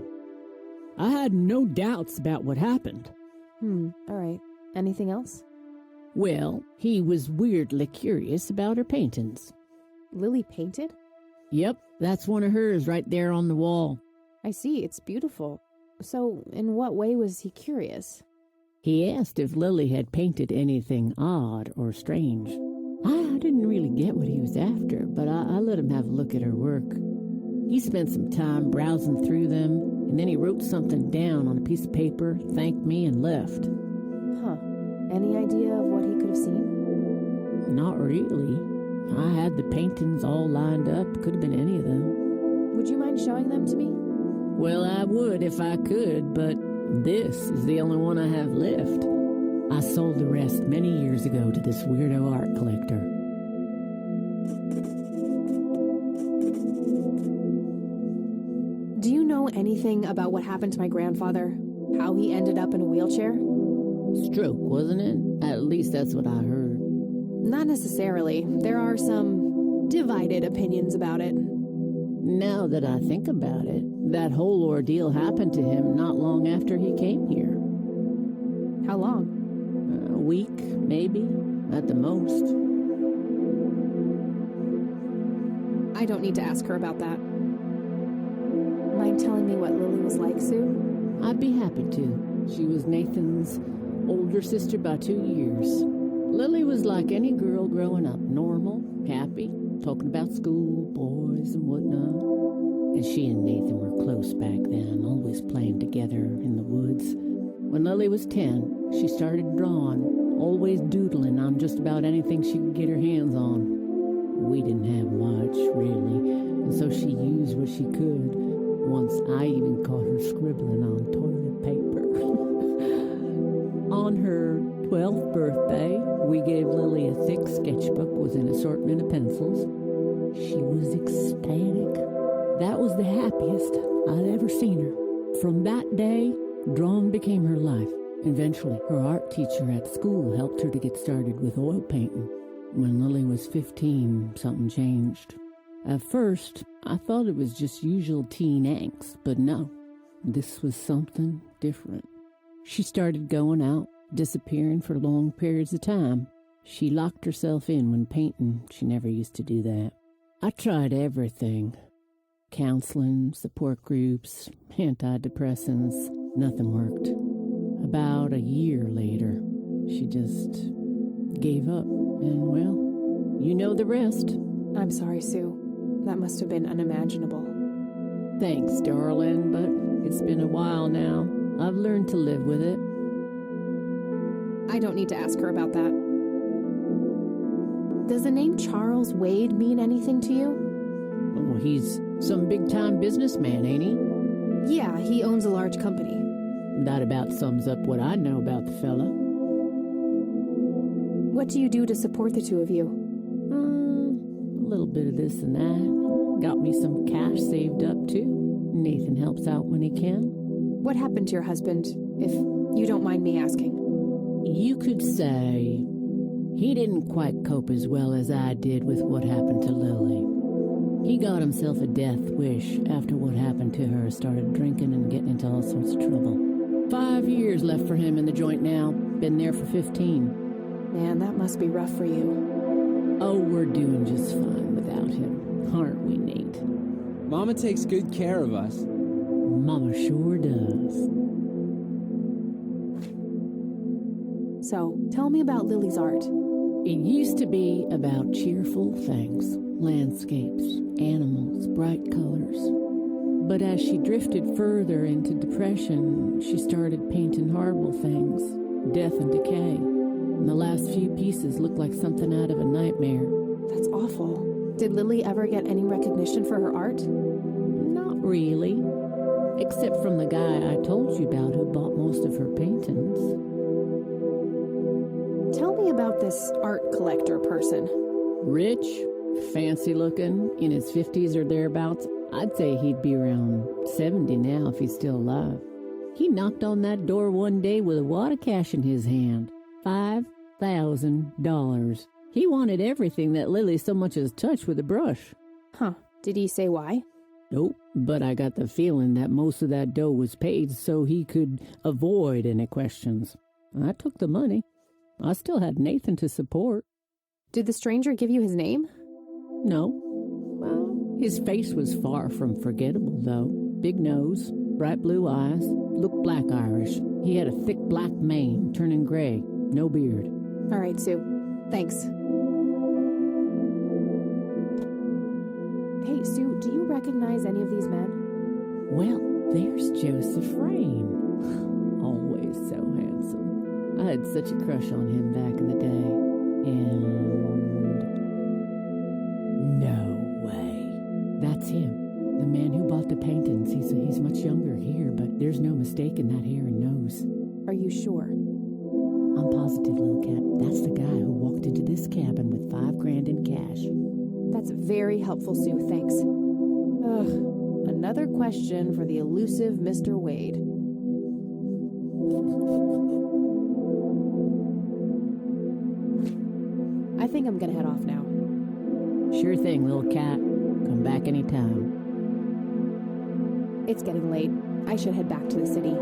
N: I had no doubts about what happened.
B: All right. Anything else?
N: Well, he was weirdly curious about her paintings.
B: Lily painted?
N: Yep, that's one of hers right there on the wall.
B: I see, it's beautiful. So, in what way was he curious?
N: He asked if Lily had painted anything odd or strange. I didn't really get what he was after, but I let him have a look at her work. He spent some time browsing through them, and then he wrote something down on a piece of paper, thanked me, and left.
B: Huh. Any idea of what he could have seen?
N: Not really. I had the paintings all lined up. Could have been any of them.
B: Would you mind showing them to me?
N: Well, I would if I could, but this is the only one I have left. I sold the rest many years ago to this weirdo art collector.
B: Do you know anything about what happened to my grandfather? How he ended up in a wheelchair?
N: Stroke, wasn't it? At least that's what I heard.
B: Not necessarily. There are some divided opinions about it.
N: Now that I think about it, that whole ordeal happened to him not long after he came here.
B: How long?
N: A week, maybe, at the most.
B: I don't need to ask her about that. Mind telling me what Lily was like, Sue?
N: I'd be happy to. She was Nathan's older sister by 2 years. Lily was like any girl growing up, normal, happy, talking about school, boys, and whatnot. And she and Nathan were close back then, always playing together in the woods. When Lily was 10, she started drawing, always doodling on just about anything she could get her hands on. We didn't have much, really, and so she used what she could. Once I even caught her scribbling on toilet paper. On her 12th birthday, we gave Lily a thick sketchbook with an assortment of pencils. She was ecstatic. That was the happiest I'd ever seen her. From that day, drawing became her life. Eventually, her art teacher at school helped her to get started with oil painting. When Lily was 15, something changed. At first, I thought it was just usual teen angst, but no, this was something different. She started going out, disappearing for long periods of time. She locked herself in when painting. She never used to do that. I tried everything. Counseling, support groups, antidepressants. Nothing worked. about a year later, she just gave up. And, well, you know the rest.
B: I'm sorry, Sue. That must have been unimaginable.
N: Thanks, darling, but it's been a while now. I've learned to live with it.
B: I don't need to ask her about that. Does the name Charles Wade mean anything to you?
N: Oh, he's some big-time businessman, ain't he?
B: Yeah, he owns a large company.
N: That about sums up what I know about the fella.
B: What do you do to support the two of you?
N: A little bit of this and that. Got me some cash saved up, too. Nathan helps out when he can.
B: What happened to your husband, if you don't mind me asking?
N: You could say he didn't quite cope as well as I did with what happened to Lily. He got himself a death wish after what happened to her, started drinking and getting into all sorts of trouble. 5 years left for him in the joint now. Been there for 15.
B: Man, that must be rough for you.
N: Oh, we're doing just fine without him, aren't we, Nate?
O: Mama takes good care of us.
N: Mama sure does.
B: So, tell me about Lily's art.
N: It used to be about cheerful things, landscapes, animals, bright colors. But as she drifted further into depression, she started painting horrible things, death and decay. And the last few pieces look like something out of a nightmare.
B: That's awful. Did Lily ever get any recognition for her art?
N: Not really. Except from the guy I told you about who bought most of her paintings.
B: Tell me about this art collector person.
N: Rich, fancy looking, in his 50s or thereabouts. I'd say he'd be around 70 now if he's still alive. He knocked on that door one day with a wad of cash in his hand. $5,000. He wanted everything that Lily so much as touched with a brush.
B: Huh. Did he say why?
N: Nope, but I got the feeling that most of that dough was paid so he could avoid any questions. I took the money. I still had Nathan to support.
B: Did the stranger give you his name?
N: No. Well, his face was far from forgettable, though. Big nose, bright blue eyes, looked black Irish. He had a thick black mane, turning gray, no beard.
B: All right, Sue. Thanks. Hey, Sue, do you recognize any of these men?
N: Well, there's Joseph Rain. Always so handsome. I had such a crush on him back in the day. And... no way. That's him. The man who bought the paintings. He's much younger here, but there's no mistaking that hair and nose.
B: Are you sure?
N: I'm positive, little cat. That's the guy who walked into this cabin with $5,000 in cash.
B: That's very helpful, Sue. Thanks. Ugh. Another question for the elusive Mr. Wade. I think I'm gonna head off now.
N: Sure thing, little cat. Come back anytime.
B: It's getting late. I should head back to the city.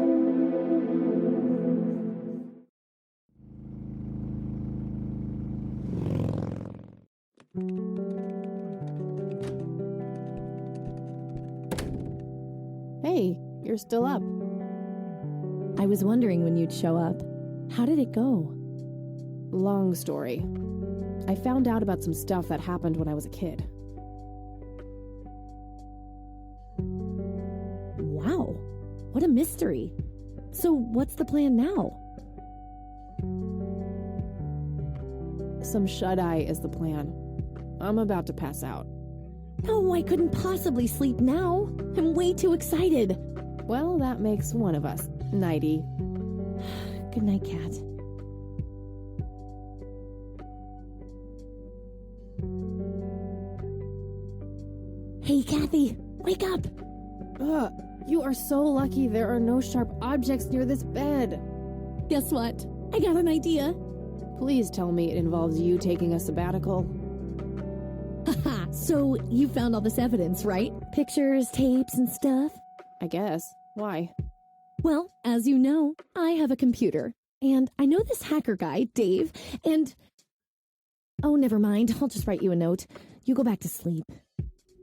B: Hey, you're still up.
A: I was wondering when you'd show up. How did it go?
B: Long story. I found out about some stuff that happened when I was a kid.
A: Wow, what a mystery. So what's the plan now?
B: Some shut-eye is the plan. I'm about to pass out.
A: No, I couldn't possibly sleep now. I'm way too excited.
B: Well, that makes one of us. Nighty.
A: Good night, cat. Hey, Kathy, wake up!
B: Ugh, you are so lucky there are no sharp objects near this bed.
A: Guess what? I got an idea.
B: Please tell me it involves you taking a sabbatical.
A: Haha, so you found all this evidence, right? Pictures, tapes, and stuff?
B: I guess. Why?
A: Well, as you know, I have a computer. And I know this hacker guy, Dave, and... Oh, never mind. I'll just write you a note. You go back to sleep.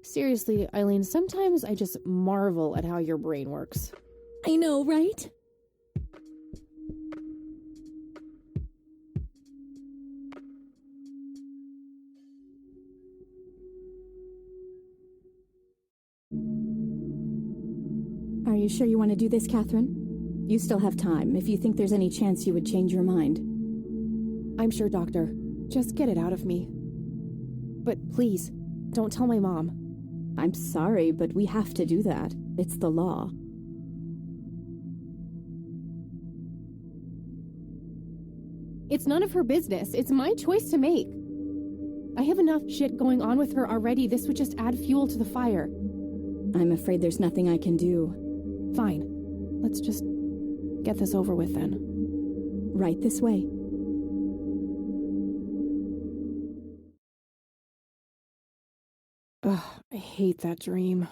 B: Seriously, Eileen, sometimes I just marvel at how your brain works.
A: I know, right? Are you sure you want to do this, Catherine? You still have time, if you think there's any chance you would change your mind.
B: I'm sure, Doctor. Just get it out of me. But please, don't tell my mom.
A: I'm sorry, but we have to do that. It's the law.
B: It's none of her business. It's my choice to make. I have enough shit going on with her already. This would just add fuel to the fire.
A: I'm afraid there's nothing I can do.
B: Fine. Let's just get this over with then.
A: Right this way.
B: Ugh, I hate that dream.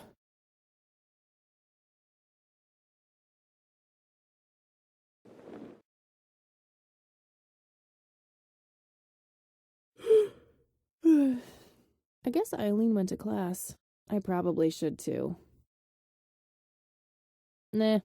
B: I guess Eileen went to class. I probably should too. Nah,